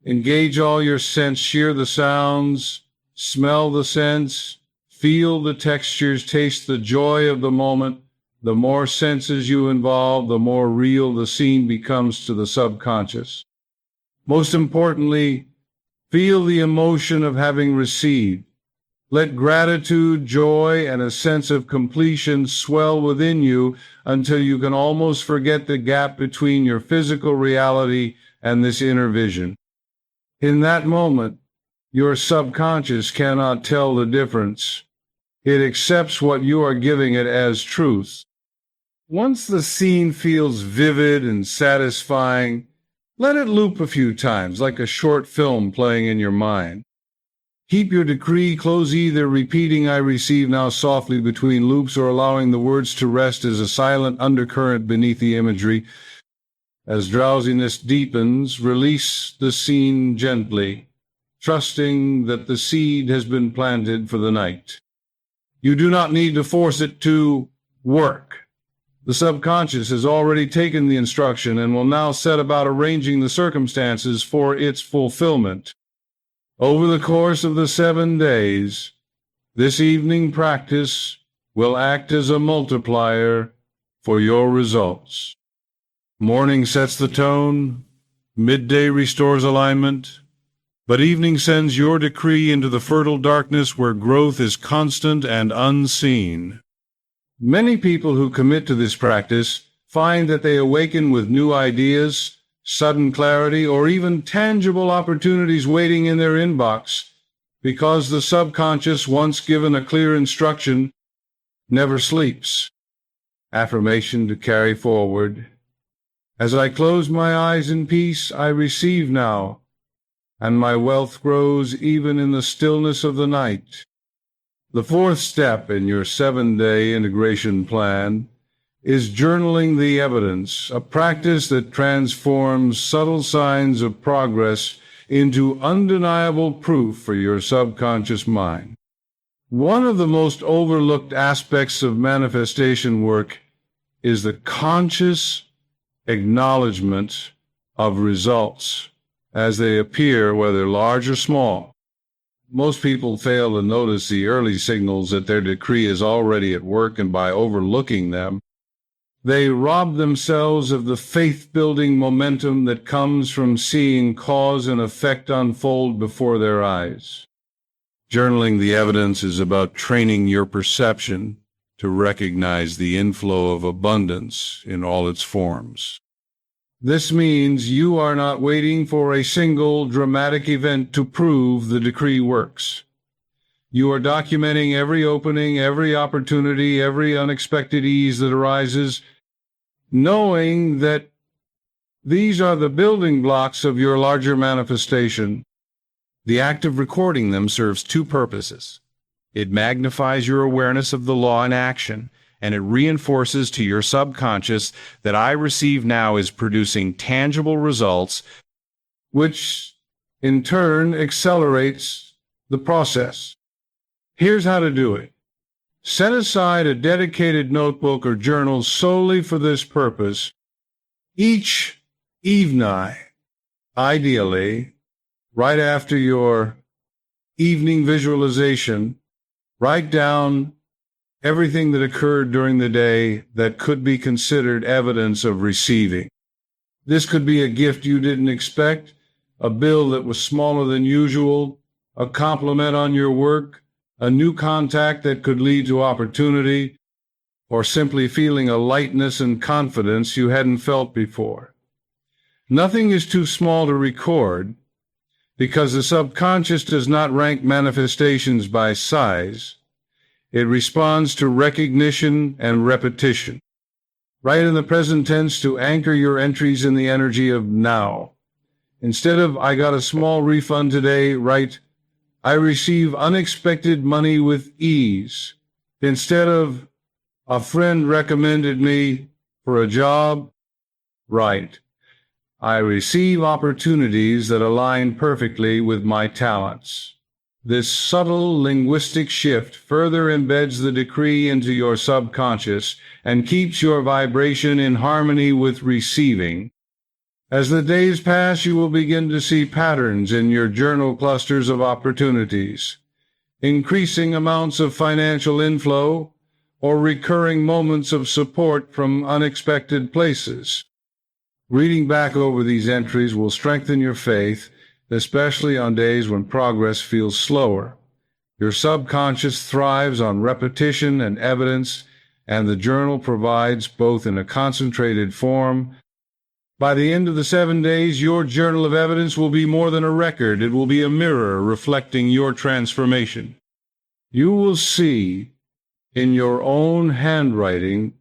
Engage all your senses, hear the sounds, smell the scents, feel the textures, taste the joy of the moment. The more senses you involve, the more real the scene becomes to the subconscious. Most importantly, feel the emotion of having received. Let gratitude, joy, and a sense of completion swell within you until you can almost forget the gap between your physical reality and this inner vision. In that moment, your subconscious cannot tell the difference. It accepts what you are giving it as truth. Once the scene feels vivid and satisfying, let it loop a few times, like a short film playing in your mind. Keep your decree close, either repeating I receive now softly between loops or allowing the words to rest as a silent undercurrent beneath the imagery. As drowsiness deepens, release the scene gently, trusting that the seed has been planted for the night. You do not need to force it to work. The subconscious has already taken the instruction and will now set about arranging the circumstances for its fulfillment. Over the course of the 7 days, this evening practice will act as a multiplier for your results. Morning sets the tone, midday restores alignment, but evening sends your decree into the fertile darkness where growth is constant and unseen. Many people who commit to this practice find that they awaken with new ideas, sudden clarity, or even tangible opportunities waiting in their inbox, because the subconscious, once given a clear instruction, never sleeps. Affirmation to carry forward. As I close my eyes in peace, I receive now, and my wealth grows even in the stillness of the night. The 4th step in your 7-day integration plan is journaling the evidence, a practice that transforms subtle signs of progress into undeniable proof for your subconscious mind. One of the most overlooked aspects of manifestation work is the conscious acknowledgement of results as they appear, whether large or small. Most people fail to notice the early signals that their decree is already at work, and by overlooking them, they rob themselves of the faith-building momentum that comes from seeing cause and effect unfold before their eyes. Journaling the evidence is about training your perception to recognize the inflow of abundance in all its forms. This means you are not waiting for a single dramatic event to prove the decree works. You are documenting every opening, every opportunity, every unexpected ease that arises, knowing that these are the building blocks of your larger manifestation. The act of recording them serves two purposes. It magnifies your awareness of the law in action, and it reinforces to your subconscious that I receive now is producing tangible results, which in turn accelerates the process. Here's how to do it. Set aside a dedicated notebook or journal solely for this purpose. Each evening, ideally, right after your evening visualization, write down everything that occurred during the day that could be considered evidence of receiving. This could be a gift you didn't expect, a bill that was smaller than usual, a compliment on your work, a new contact that could lead to opportunity, or simply feeling a lightness and confidence you hadn't felt before. Nothing is too small to record, because the subconscious does not rank manifestations by size. It responds to recognition and repetition. Write in the present tense to anchor your entries in the energy of now. Instead of, I got a small refund today, write, I receive unexpected money with ease. Instead of, a friend recommended me for a job, write, I receive opportunities that align perfectly with my talents. This subtle linguistic shift further embeds the decree into your subconscious and keeps your vibration in harmony with receiving. As the days pass, you will begin to see patterns in your journal clusters of opportunities, increasing amounts of financial inflow, or recurring moments of support from unexpected places. Reading back over these entries will strengthen your faith, especially on days when progress feels slower. Your subconscious thrives on repetition and evidence, and the journal provides both in a concentrated form. By the end of the 7 days, your journal of evidence will be more than a record. It will be a mirror reflecting your transformation. You will see in your own handwriting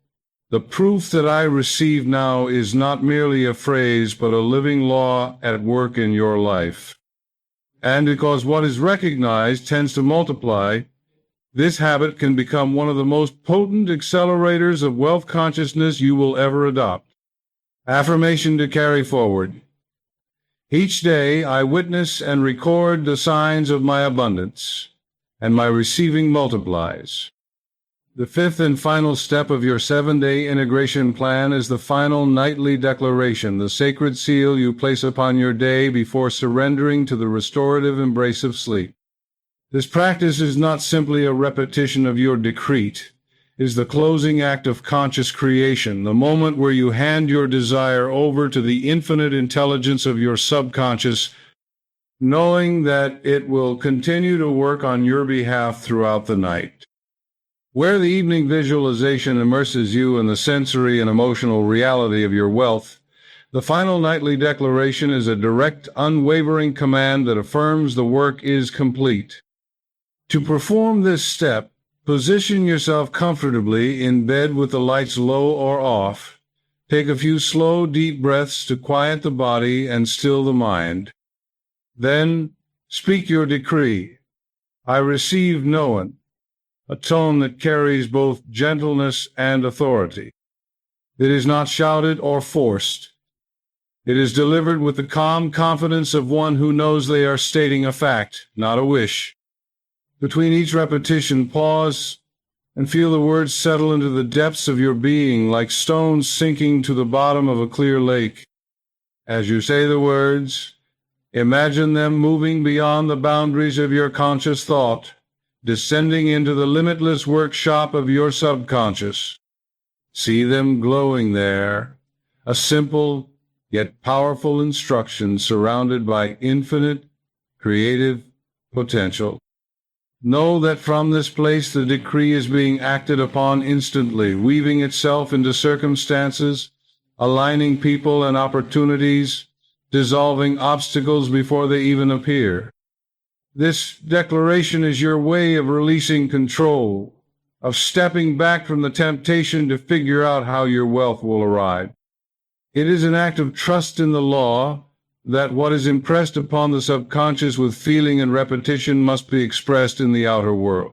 the proof that I receive now is not merely a phrase, but a living law at work in your life. And because what is recognized tends to multiply, this habit can become one of the most potent accelerators of wealth consciousness you will ever adopt. Affirmation to carry forward. Each day I witness and record the signs of my abundance, and my receiving multiplies. The fifth and final step of your 7-day integration plan is the final nightly declaration, the sacred seal you place upon your day before surrendering to the restorative embrace of sleep. This practice is not simply a repetition of your decree. It is the closing act of conscious creation, the moment where you hand your desire over to the infinite intelligence of your subconscious, knowing that it will continue to work on your behalf throughout the night. Where the evening visualization immerses you in the sensory and emotional reality of your wealth, the final nightly declaration is a direct, unwavering command that affirms the work is complete. To perform this step, position yourself comfortably in bed with the lights low or off. Take a few slow, deep breaths to quiet the body and still the mind. Then speak your decree. I receive knowing, a tone that carries both gentleness and authority. It is not shouted or forced. It is delivered with the calm confidence of one who knows they are stating a fact, not a wish. Between each repetition, pause and feel the words settle into the depths of your being like stones sinking to the bottom of a clear lake. As you say the words, imagine them moving beyond the boundaries of your conscious thought, descending into the limitless workshop of your subconscious. See them glowing there, a simple yet powerful instruction surrounded by infinite creative potential. Know that from this place the decree is being acted upon instantly, weaving itself into circumstances, aligning people and opportunities, dissolving obstacles before they even appear. This declaration is your way of releasing control, of stepping back from the temptation to figure out how your wealth will arrive. It is an act of trust in the law that what is impressed upon the subconscious with feeling and repetition must be expressed in the outer world.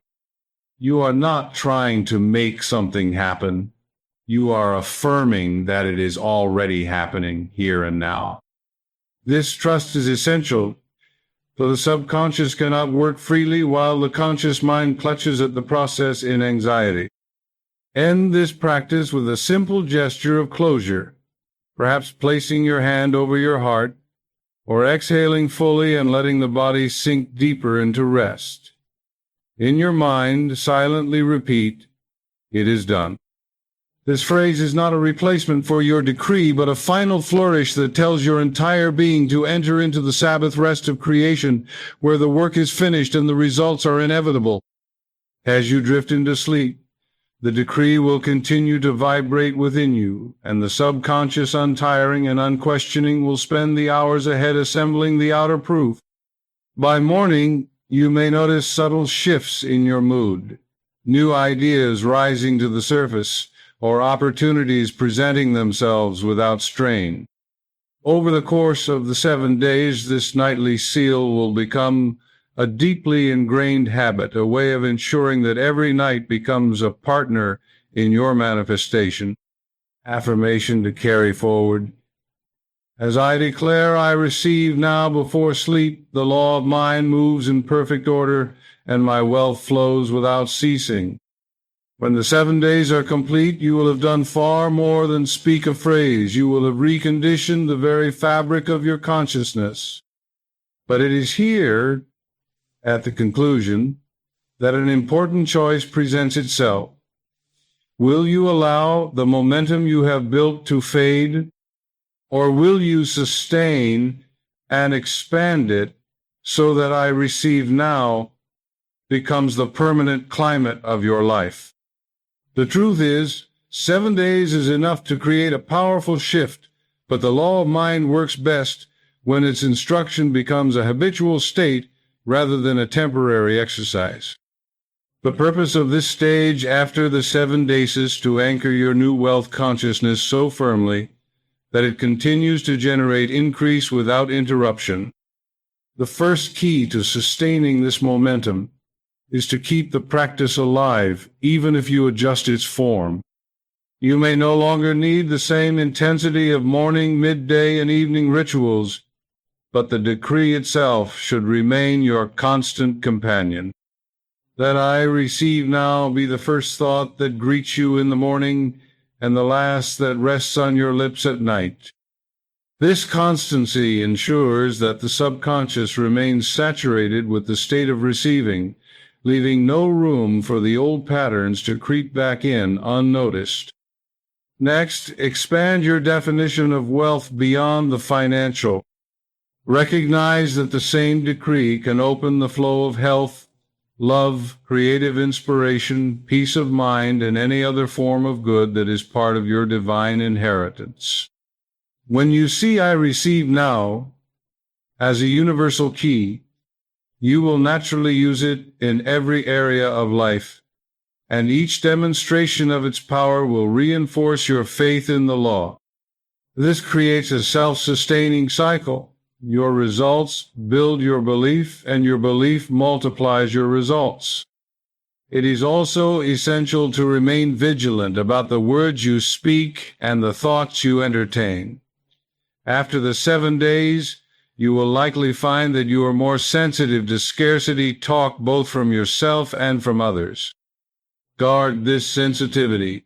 You are not trying to make something happen. You are affirming that it is already happening here and now. This trust is essential, for the subconscious cannot work freely while the conscious mind clutches at the process in anxiety. End this practice with a simple gesture of closure, perhaps placing your hand over your heart, or exhaling fully and letting the body sink deeper into rest. In your mind, silently repeat, "It is done." This phrase is not a replacement for your decree, but a final flourish that tells your entire being to enter into the Sabbath rest of creation, where the work is finished and the results are inevitable. As you drift into sleep, the decree will continue to vibrate within you, and the subconscious, untiring and unquestioning, will spend the hours ahead assembling the outer proof. By morning, you may notice subtle shifts in your mood, new ideas rising to the surface, or opportunities presenting themselves without strain. Over the course of the 7 days, this nightly seal will become a deeply ingrained habit, a way of ensuring that every night becomes a partner in your manifestation. Affirmation to carry forward. As I declare, I receive now before sleep, the law of mind moves in perfect order, and my wealth flows without ceasing. When the 7 days are complete, you will have done far more than speak a phrase. You will have reconditioned the very fabric of your consciousness. But it is here, at the conclusion, that an important choice presents itself. Will you allow the momentum you have built to fade, or will you sustain and expand it so that I receive now becomes the permanent climate of your life? The truth is, 7 days is enough to create a powerful shift, but the law of mind works best when its instruction becomes a habitual state rather than a temporary exercise. The purpose of this stage after the 7 days is to anchor your new wealth consciousness so firmly that it continues to generate increase without interruption. The first key to sustaining this momentum is to keep the practice alive, even if you adjust its form. You may no longer need the same intensity of morning, midday, and evening rituals, but the decree itself should remain your constant companion. Let I receive now be the first thought that greets you in the morning, and the last that rests on your lips at night. This constancy ensures that the subconscious remains saturated with the state of receiving, leaving no room for the old patterns to creep back in unnoticed. Next, expand your definition of wealth beyond the financial. Recognize that the same decree can open the flow of health, love, creative inspiration, peace of mind, and any other form of good that is part of your divine inheritance. When you see "I receive now" as a universal key, you will naturally use it in every area of life, and each demonstration of its power will reinforce your faith in the law. This creates a self-sustaining cycle. Your results build your belief, and your belief multiplies your results. It is also essential to remain vigilant about the words you speak and the thoughts you entertain. After the 7 days, you will likely find that you are more sensitive to scarcity talk both from yourself and from others. Guard this sensitivity.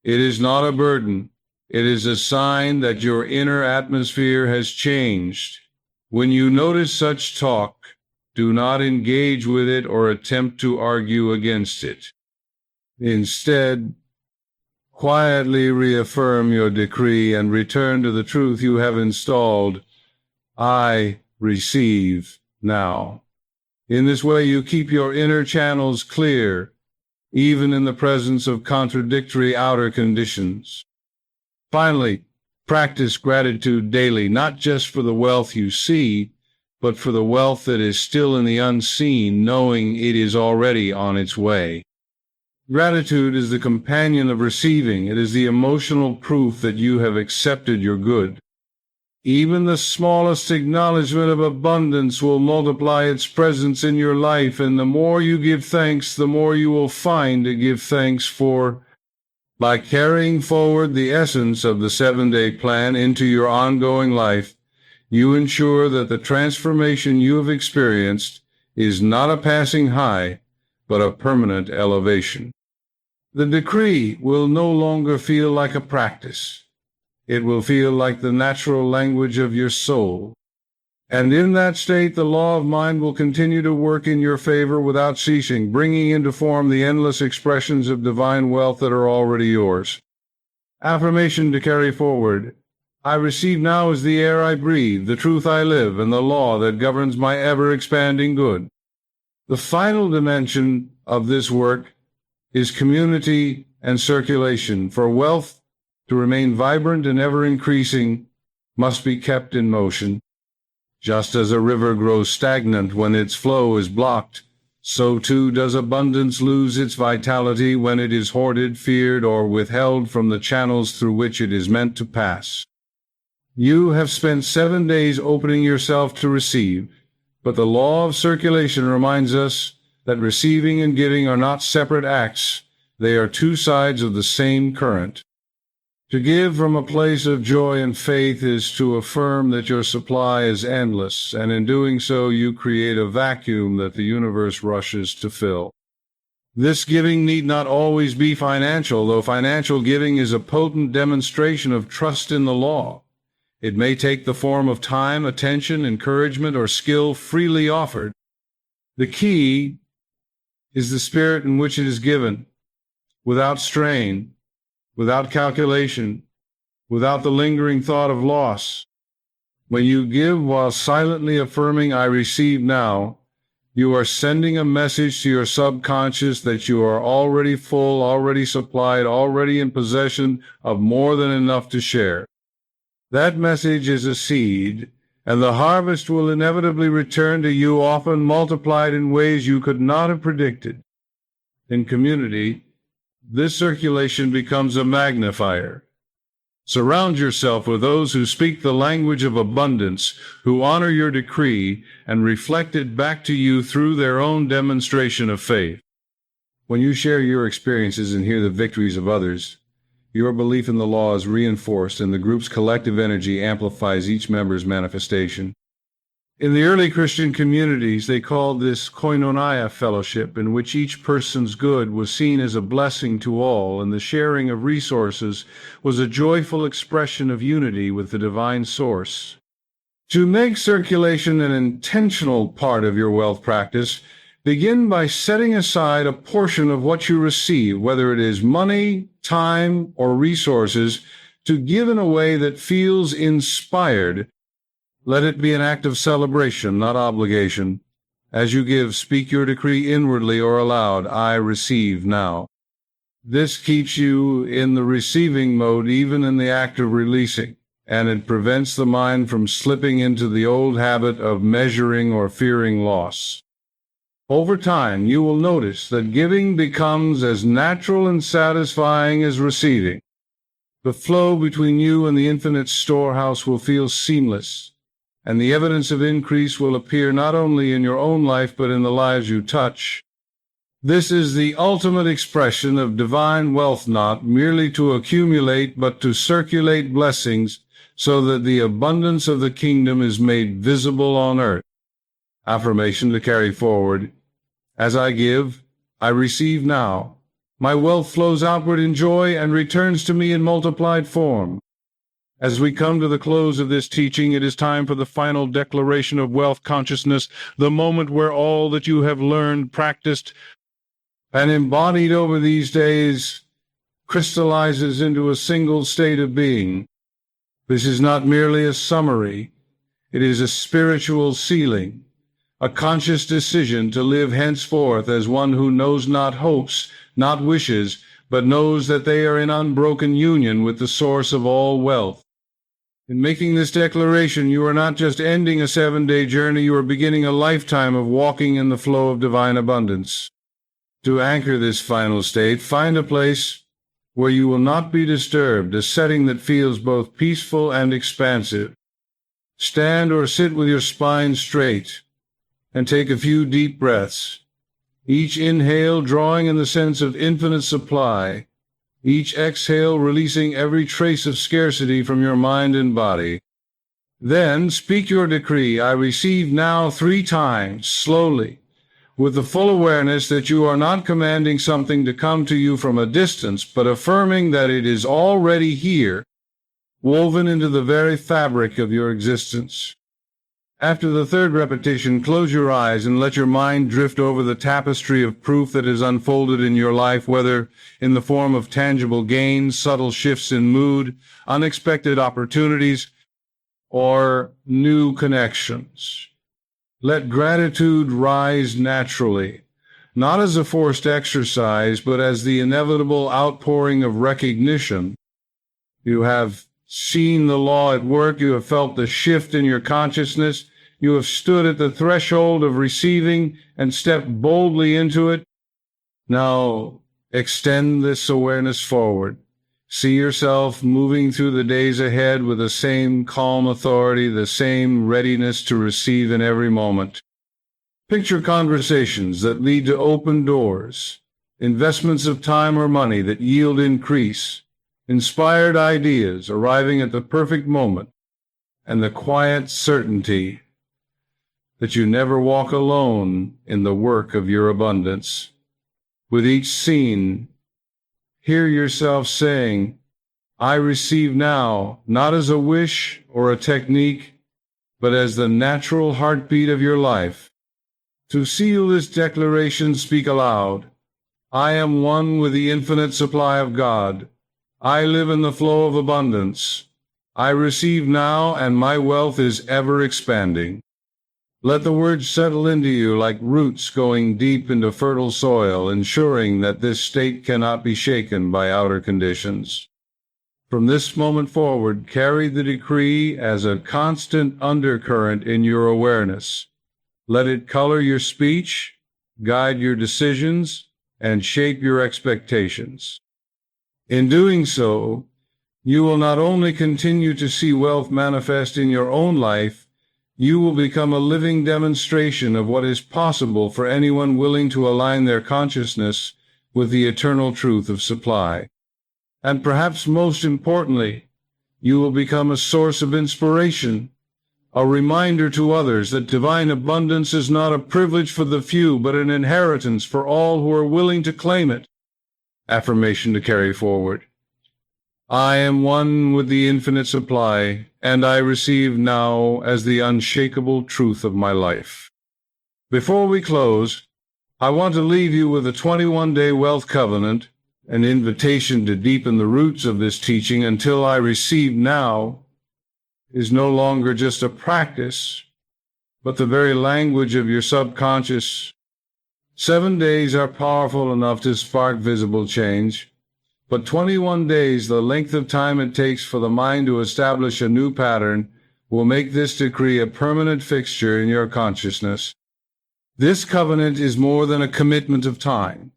It is not a burden. It is a sign that your inner atmosphere has changed. When you notice such talk, do not engage with it or attempt to argue against it. Instead, quietly reaffirm your decree and return to the truth you have installed. I receive now. In this way, you keep your inner channels clear, even in the presence of contradictory outer conditions. Finally, practice gratitude daily, not just for the wealth you see, but for the wealth that is still in the unseen, knowing it is already on its way. Gratitude is the companion of receiving. It is the emotional proof that you have accepted your good. Even the smallest acknowledgement of abundance will multiply its presence in your life, and the more you give thanks, the more you will find to give thanks for. By carrying forward the essence of the 7-day plan into your ongoing life, you ensure that the transformation you have experienced is not a passing high, but a permanent elevation. The decree will no longer feel like a practice. It will feel like the natural language of your soul. And in that state, the law of mind will continue to work in your favor without ceasing, bringing into form the endless expressions of divine wealth that are already yours. Affirmation to carry forward. I receive now as the air I breathe, the truth I live, and the law that governs my ever-expanding good. The final dimension of this work is community and circulation, for wealth to remain vibrant and ever-increasing must be kept in motion. Just as a river grows stagnant when its flow is blocked, so too does abundance lose its vitality when it is hoarded, feared, or withheld from the channels through which it is meant to pass. You have spent 7 days opening yourself to receive, but the law of circulation reminds us that receiving and giving are not separate acts. They are two sides of the same current. To give from a place of joy and faith is to affirm that your supply is endless, and in doing so you create a vacuum that the universe rushes to fill. This giving need not always be financial, though financial giving is a potent demonstration of trust in the law. It may take the form of time, attention, encouragement, or skill freely offered. The key is the spirit in which it is given, without strain, without calculation, without the lingering thought of loss. When you give while silently affirming, I receive now, you are sending a message to your subconscious that you are already full, already supplied, already in possession of more than enough to share. That message is a seed, and the harvest will inevitably return to you, often multiplied in ways you could not have predicted. In community, this circulation becomes a magnifier. Surround yourself with those who speak the language of abundance, who honor your decree and reflect it back to you through their own demonstration of faith. When you share your experiences and hear the victories of others, your belief in the law is reinforced, and the group's collective energy amplifies each member's manifestation. In the early Christian communities, they called this koinonia fellowship, in which each person's good was seen as a blessing to all, and the sharing of resources was a joyful expression of unity with the divine source. To make circulation an intentional part of your wealth practice, begin by setting aside a portion of what you receive, whether it is money, time, or resources, to give in a way that feels inspired. Let it be an act of celebration, not obligation. As you give, speak your decree inwardly or aloud, I receive now. This keeps you in the receiving mode even in the act of releasing, and it prevents the mind from slipping into the old habit of measuring or fearing loss. Over time, you will notice that giving becomes as natural and satisfying as receiving. The flow between you and the infinite storehouse will feel seamless, and the evidence of increase will appear not only in your own life but in the lives you touch. This is the ultimate expression of divine wealth, not merely to accumulate but to circulate blessings so that the abundance of the kingdom is made visible on earth. Affirmation to carry forward. As I give, I receive now. My wealth flows outward in joy and returns to me in multiplied form. As we come to the close of this teaching, it is time for the final declaration of wealth consciousness, the moment where all that you have learned, practiced, and embodied over these days crystallizes into a single state of being. This is not merely a summary. It is a spiritual sealing, a conscious decision to live henceforth as one who knows not hopes, not wishes, but knows that they are in unbroken union with the source of all wealth. In making this declaration, you are not just ending a 7-day journey, you are beginning a lifetime of walking in the flow of divine abundance. To anchor this final state, find a place where you will not be disturbed, a setting that feels both peaceful and expansive. Stand or sit with your spine straight and take a few deep breaths. Each inhale drawing in the sense of infinite supply, each exhale releasing every trace of scarcity from your mind and body. Then speak your decree, I receive now 3 times, slowly, with the full awareness that you are not commanding something to come to you from a distance, but affirming that it is already here, woven into the very fabric of your existence. After the 3rd repetition, close your eyes and let your mind drift over the tapestry of proof that has unfolded in your life, whether in the form of tangible gains, subtle shifts in mood, unexpected opportunities, or new connections. Let gratitude rise naturally, not as a forced exercise, but as the inevitable outpouring of recognition. You have seen the law at work, you have felt the shift in your consciousness, you have stood at the threshold of receiving and stepped boldly into it. Now extend this awareness forward. See yourself moving through the days ahead with the same calm authority, the same readiness to receive in every moment. Picture conversations that lead to open doors, investments of time or money that yield increase, inspired ideas arriving at the perfect moment, and the quiet certainty that you never walk alone in the work of your abundance. With each scene, hear yourself saying, I receive now, not as a wish or a technique, but as the natural heartbeat of your life. To seal this declaration, speak aloud. I am one with the infinite supply of God. I live in the flow of abundance. I receive now, and my wealth is ever expanding. Let the words settle into you like roots going deep into fertile soil, ensuring that this state cannot be shaken by outer conditions. From this moment forward, carry the decree as a constant undercurrent in your awareness. Let it color your speech, guide your decisions, and shape your expectations. In doing so, you will not only continue to see wealth manifest in your own life, you will become a living demonstration of what is possible for anyone willing to align their consciousness with the eternal truth of supply. And perhaps most importantly, you will become a source of inspiration, a reminder to others that divine abundance is not a privilege for the few, but an inheritance for all who are willing to claim it. Affirmation to carry forward. I am one with the infinite supply, and I receive now as the unshakable truth of my life. Before we close, I want to leave you with a 21-day wealth covenant, an invitation to deepen the roots of this teaching until I receive now is no longer just a practice, but the very language of your subconscious. 7 days are powerful enough to spark visible change. But 21 days, the length of time it takes for the mind to establish a new pattern, will make this decree a permanent fixture in your consciousness. This covenant is more than a commitment of time.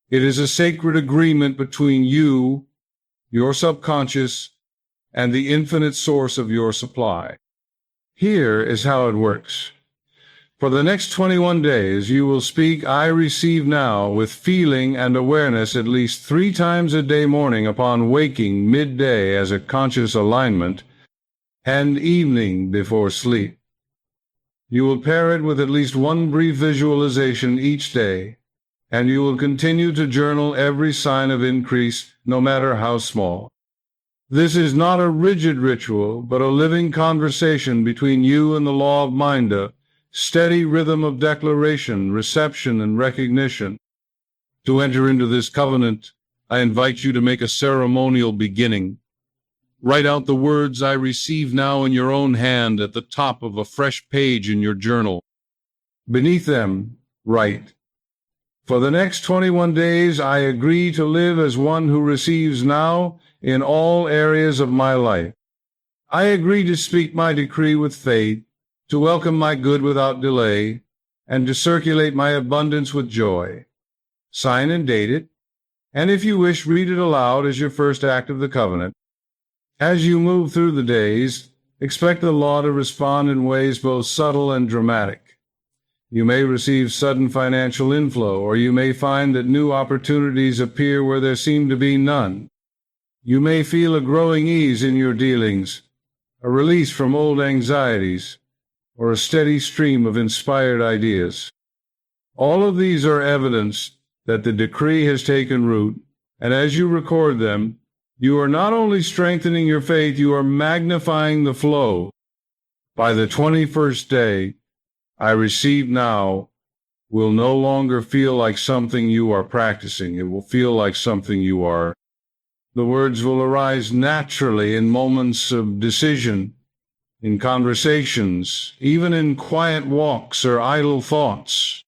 It is a sacred agreement between you, your subconscious, and the infinite source of your supply. Here is how it works. For the next 21 days, you will speak, I receive now, with feeling and awareness at least 3 times a day, morning upon waking, midday as a conscious alignment, and evening before sleep. You will pair it with at least 1 brief visualization each day, and you will continue to journal every sign of increase, no matter how small. This is not a rigid ritual, but a living conversation between you and the law of Minda, steady rhythm of declaration, reception, and recognition. To enter into this covenant, I invite you to make a ceremonial beginning. Write out the words I receive now in your own hand at the top of a fresh page in your journal. Beneath them, write, for the next 21 days, I agree to live as one who receives now in all areas of my life. I agree to speak my decree with faith, to welcome my good without delay, and to circulate my abundance with joy. Sign and date it, and if you wish, read it aloud as your first act of the covenant. As you move through the days, expect the law to respond in ways both subtle and dramatic. You may receive sudden financial inflow, or you may find that new opportunities appear where there seem to be none. You may feel a growing ease in your dealings, a release from old anxieties, or a steady stream of inspired ideas. All of these are evidence that the decree has taken root, and as you record them, you are not only strengthening your faith, you are magnifying the flow. By the 21st day, I receive now will no longer feel like something you are practicing. It will feel like something you are. The words will arise naturally in moments of decision, in conversations, even in quiet walks or idle thoughts.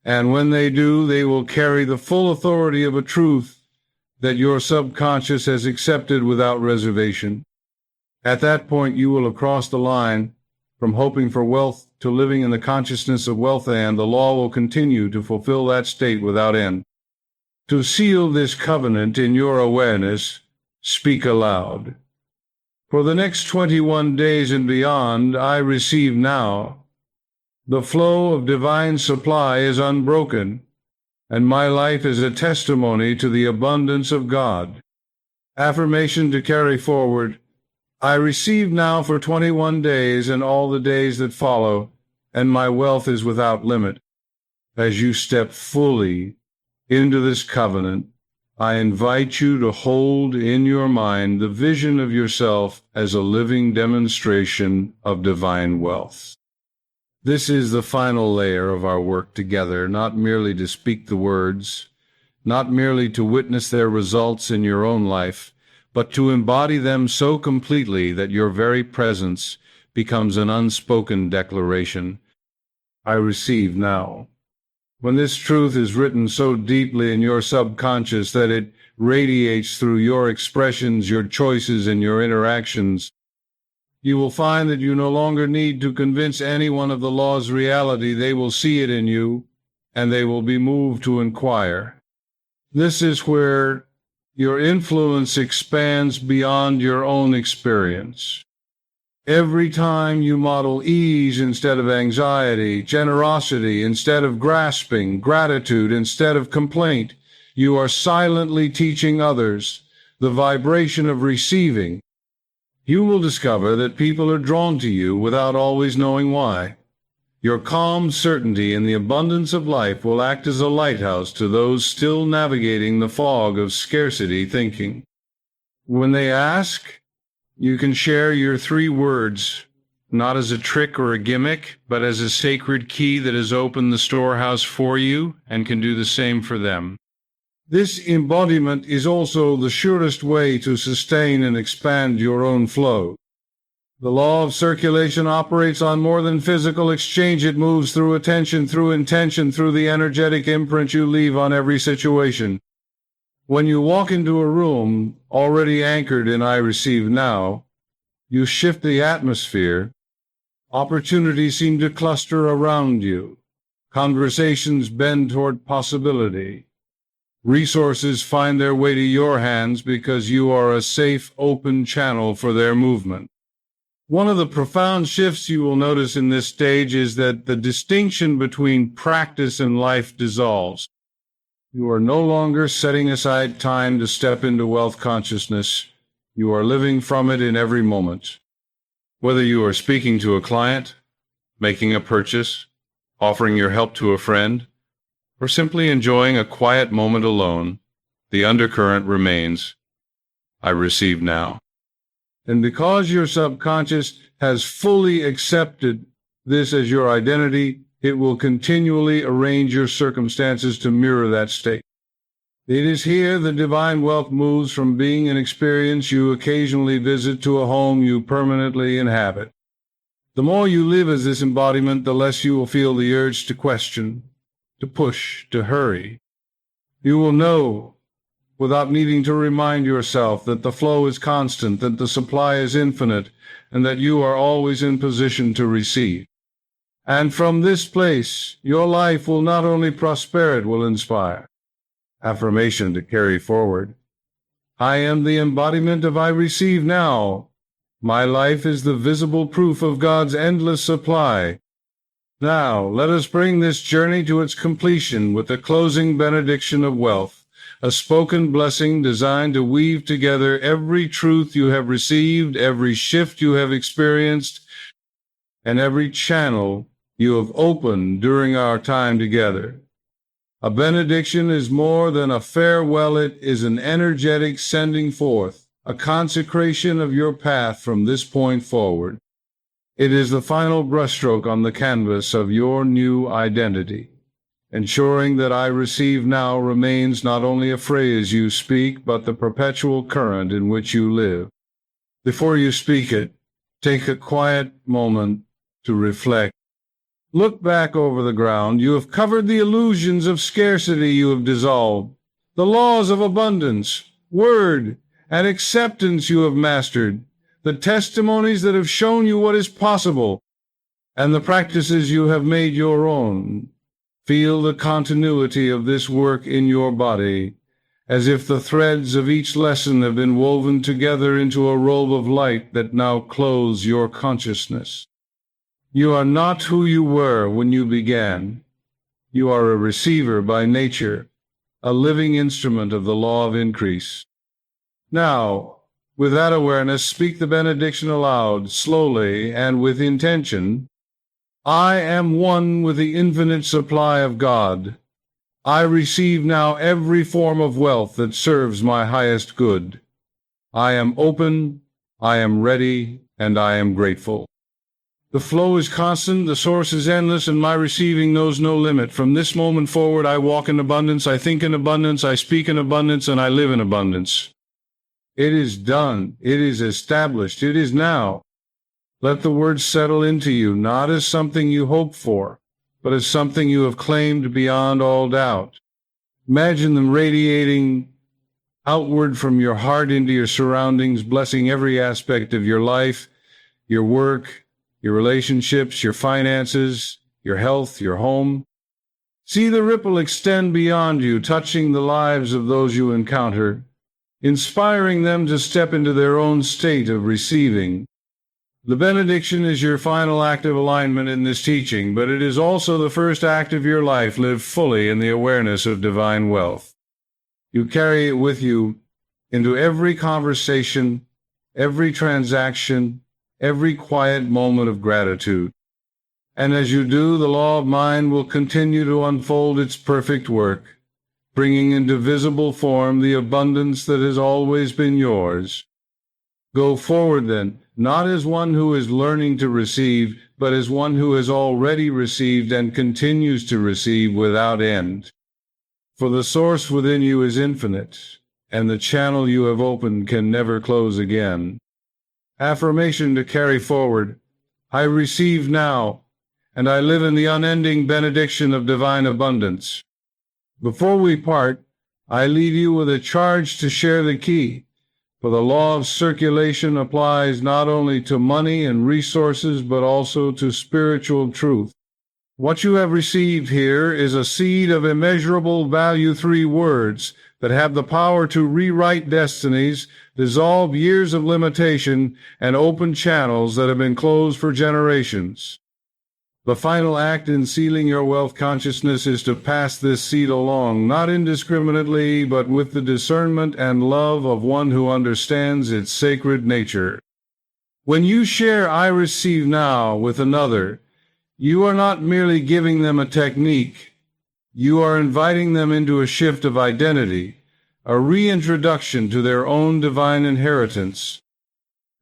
And when they do, they will carry the full authority of a truth that your subconscious has accepted without reservation. At that point, you will have crossed the line from hoping for wealth to living in the consciousness of wealth, and the law will continue to fulfill that state without end. To seal this covenant in your awareness, speak aloud. For the next 21 days and beyond, I receive now. The flow of divine supply is unbroken, and my life is a testimony to the abundance of God. Affirmation to carry forward. I receive now for 21 days and all the days that follow, and my wealth is without limit. As you step fully into this covenant, I invite you to hold in your mind the vision of yourself as a living demonstration of divine wealth. This is the final layer of our work together, not merely to speak the words, not merely to witness their results in your own life, but to embody them so completely that your very presence becomes an unspoken declaration. I receive now. When this truth is written so deeply in your subconscious that it radiates through your expressions, your choices, and your interactions, you will find that you no longer need to convince anyone of the law's reality. They will see it in you, and they will be moved to inquire. This is where your influence expands beyond your own experience. Every time you model ease instead of anxiety, generosity instead of grasping, gratitude instead of complaint, you are silently teaching others the vibration of receiving. You will discover that people are drawn to you without always knowing why. Your calm certainty in the abundance of life will act as a lighthouse to those still navigating the fog of scarcity thinking. When they ask, you can share your 3 words, not as a trick or a gimmick, but as a sacred key that has opened the storehouse for you and can do the same for them. This embodiment is also the surest way to sustain and expand your own flow. The law of circulation operates on more than physical exchange. It moves through attention, through intention, through the energetic imprint you leave on every situation. When you walk into a room already anchored in I receive now, you shift the atmosphere. Opportunities seem to cluster around you. Conversations bend toward possibility. Resources find their way to your hands because you are a safe, open channel for their movement. One of the profound shifts you will notice in this stage is that the distinction between practice and life dissolves. You are no longer setting aside time to step into wealth consciousness. You are living from it in every moment. Whether you are speaking to a client, making a purchase, offering your help to a friend, or simply enjoying a quiet moment alone, the undercurrent remains. I receive now. And because your subconscious has fully accepted this as your identity, it will continually arrange your circumstances to mirror that state. It is here the divine wealth moves from being an experience you occasionally visit to a home you permanently inhabit. The more you live as this embodiment, the less you will feel the urge to question, to push, to hurry. You will know without needing to remind yourself that the flow is constant, that the supply is infinite, and that you are always in position to receive. And from this place, your life will not only prosper, it will inspire. Affirmation to carry forward. I am the embodiment of I receive now. My life is the visible proof of God's endless supply. Now, let us bring this journey to its completion with the closing benediction of wealth, a spoken blessing designed to weave together every truth you have received, every shift you have experienced, and every channel you have opened during our time together. A benediction is more than a farewell. It is an energetic sending forth, a consecration of your path from this point forward. It is the final brushstroke on the canvas of your new identity, ensuring that I receive now remains not only a phrase you speak, but the perpetual current in which you live. Before you speak it, take a quiet moment to reflect. Look back over the ground. You have covered the illusions of scarcity. You have dissolved the laws of abundance, word, and acceptance. You have mastered the testimonies that have shown you what is possible, and the practices you have made your own. Feel the continuity of this work in your body, as if the threads of each lesson have been woven together into a robe of light that now clothes your consciousness. You are not who you were when you began. You are a receiver by nature, a living instrument of the law of increase. Now, with that awareness, speak the benediction aloud, slowly and with intention. I am one with the infinite supply of God. I receive now every form of wealth that serves my highest good. I am open, I am ready, and I am grateful. The flow is constant, the source is endless, and my receiving knows no limit. From this moment forward, I walk in abundance, I think in abundance, I speak in abundance, and I live in abundance. It is done. It is established. It is now. Let the words settle into you, not as something you hope for, but as something you have claimed beyond all doubt. Imagine them radiating outward from your heart into your surroundings, blessing every aspect of your life, your work, your relationships, your finances, your health, your home. See the ripple extend beyond you, touching the lives of those you encounter, inspiring them to step into their own state of receiving. The benediction is your final act of alignment in this teaching, but it is also the first act of your life lived fully in the awareness of divine wealth. You carry it with you into every conversation, every transaction, every quiet moment of gratitude. And as you do, the law of mind will continue to unfold its perfect work, bringing into visible form the abundance that has always been yours. Go forward then, not as one who is learning to receive, but as one who has already received and continues to receive without end. For the source within you is infinite, and the channel you have opened can never close again. Affirmation to carry forward. I receive now, and I live in the unending benediction of divine abundance. Before we part, I leave you with a charge to share the key, for the law of circulation applies not only to money and resources, but also to spiritual truth. What you have received here is a seed of immeasurable value, 3 words that have the power to rewrite destinies, dissolve years of limitation, and open channels that have been closed for generations. The final act in sealing your wealth consciousness is to pass this seed along, not indiscriminately, but with the discernment and love of one who understands its sacred nature. When you share I receive now with another, you are not merely giving them a technique. You are inviting them into a shift of identity, a reintroduction to their own divine inheritance.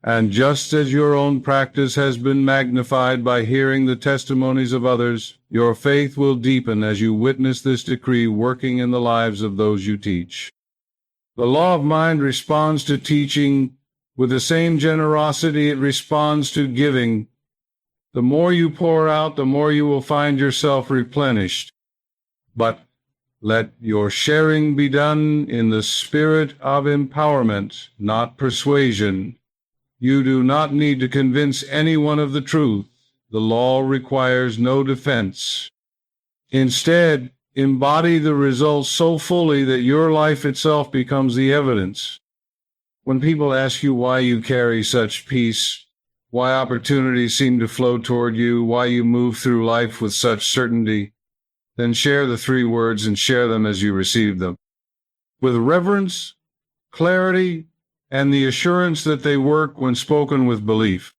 And just as your own practice has been magnified by hearing the testimonies of others, your faith will deepen as you witness this decree working in the lives of those you teach. The law of mind responds to teaching with the same generosity it responds to giving. The more you pour out, the more you will find yourself replenished. But Let your sharing be done in the spirit of empowerment, not persuasion. You do not need to convince anyone of the truth. The law requires no defense. Instead, embody the results so fully that your life itself becomes the evidence. When people ask you why you carry such peace, why opportunities seem to flow toward you, why you move through life with such certainty, then share the 3 words and share them as you receive them. With reverence, clarity, and the assurance that they work when spoken with belief.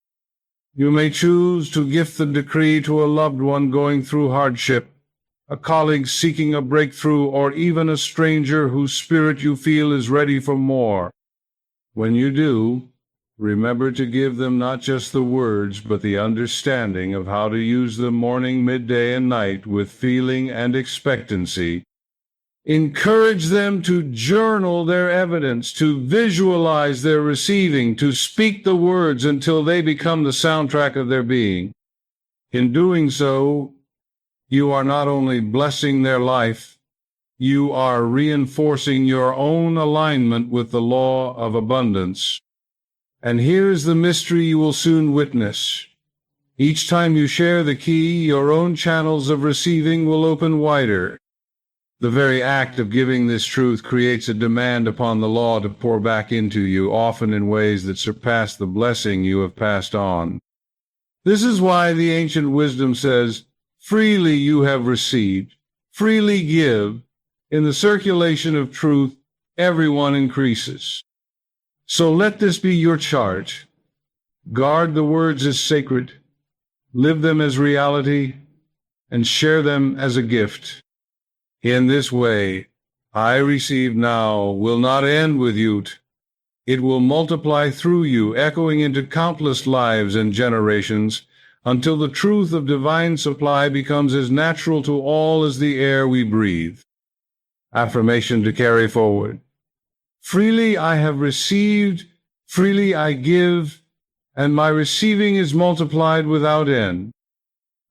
You may choose to gift the decree to a loved one going through hardship, a colleague seeking a breakthrough, or even a stranger whose spirit you feel is ready for more. When you do, remember to give them not just the words, but the understanding of how to use them morning, midday, and night with feeling and expectancy. Encourage them to journal their evidence, to visualize their receiving, to speak the words until they become the soundtrack of their being. In doing so, you are not only blessing their life, you are reinforcing your own alignment with the law of abundance. And here's the mystery you will soon witness. Each time you share the key, your own channels of receiving will open wider. The very act of giving this truth creates a demand upon the law to pour back into you, often in ways that surpass the blessing you have passed on. This is why the ancient wisdom says, freely you have received, freely give. In the circulation of truth, everyone increases. So let this be your charge. Guard the words as sacred, live them as reality, and share them as a gift. In this way, I receive now will not end with you. It will multiply through you, echoing into countless lives and generations, until the truth of divine supply becomes as natural to all as the air we breathe. Affirmation to carry forward. Freely I have received, freely I give, and my receiving is multiplied without end.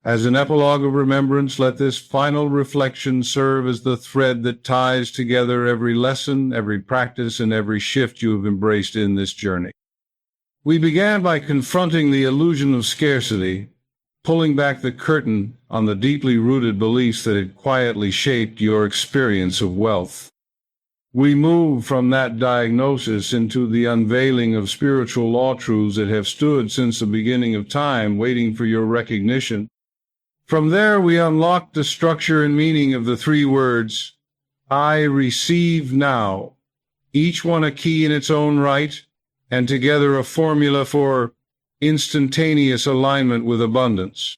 As an epilogue of remembrance, let this final reflection serve as the thread that ties together every lesson, every practice, and every shift you have embraced in this journey. We began by confronting the illusion of scarcity, pulling back the curtain on the deeply rooted beliefs that had quietly shaped your experience of wealth. We move from that diagnosis into the unveiling of spiritual law truths that have stood since the beginning of time, waiting for your recognition. From there, we unlock the structure and meaning of the 3 words, I receive now, each one a key in its own right, and together a formula for instantaneous alignment with abundance.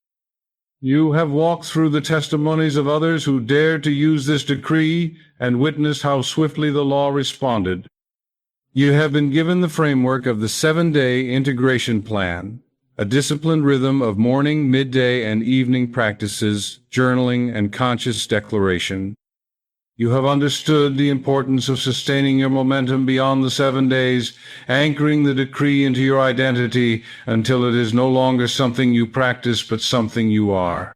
You have walked through the testimonies of others who dared to use this decree and witnessed how swiftly the law responded. You have been given the framework of the 7-day integration plan, a disciplined rhythm of morning, midday, and evening practices, journaling, and conscious declaration. You have understood the importance of sustaining your momentum beyond the 7 days, anchoring the decree into your identity until it is no longer something you practice but something you are.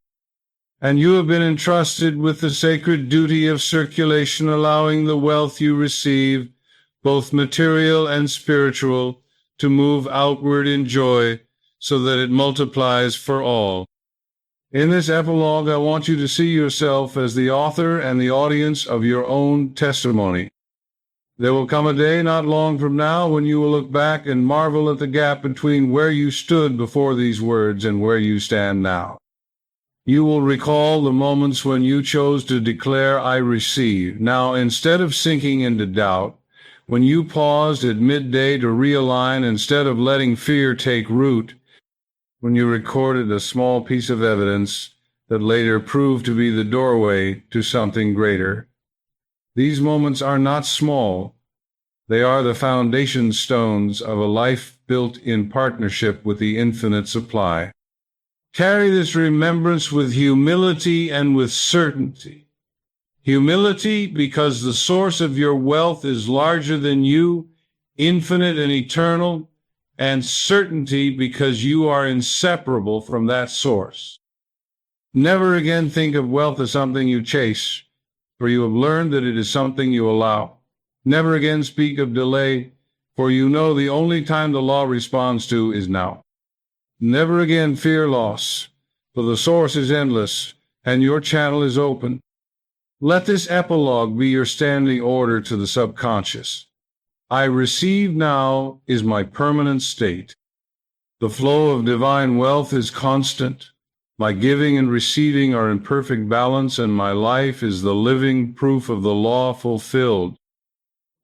And you have been entrusted with the sacred duty of circulation, allowing the wealth you receive, both material and spiritual, to move outward in joy so that it multiplies for all. In this epilogue, I want you to see yourself as the author and the audience of your own testimony. There will come a day not long from now when you will look back and marvel at the gap between where you stood before these words and where you stand now. You will recall the moments when you chose to declare, I receive. Now, instead of sinking into doubt, when you paused at midday to realign instead of letting fear take root, when you recorded a small piece of evidence that later proved to be the doorway to something greater. These moments are not small. They are the foundation stones of a life built in partnership with the infinite supply. Carry this remembrance with humility and with certainty. Humility because the source of your wealth is larger than you, infinite and eternal, and certainty because you are inseparable from that source. Never again think of wealth as something you chase. for you have learned that it is something you allow. Never again speak of delay, for you know the only time the law responds to is now. Never again fear loss, for the source is endless, and your channel is open. Let this epilogue be your standing order to the subconscious. I receive now is my permanent state. The flow of divine wealth is constant. My giving and receiving are in perfect balance, and my life is the living proof of the law fulfilled.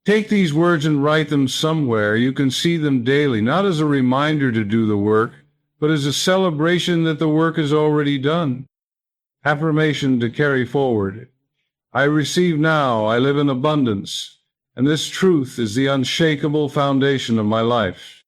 Take these words and write them somewhere. You can see them daily, not as a reminder to do the work, but as a celebration that the work is already done. Affirmation to carry forward. I receive now, I live in abundance, and this truth is the unshakable foundation of my life.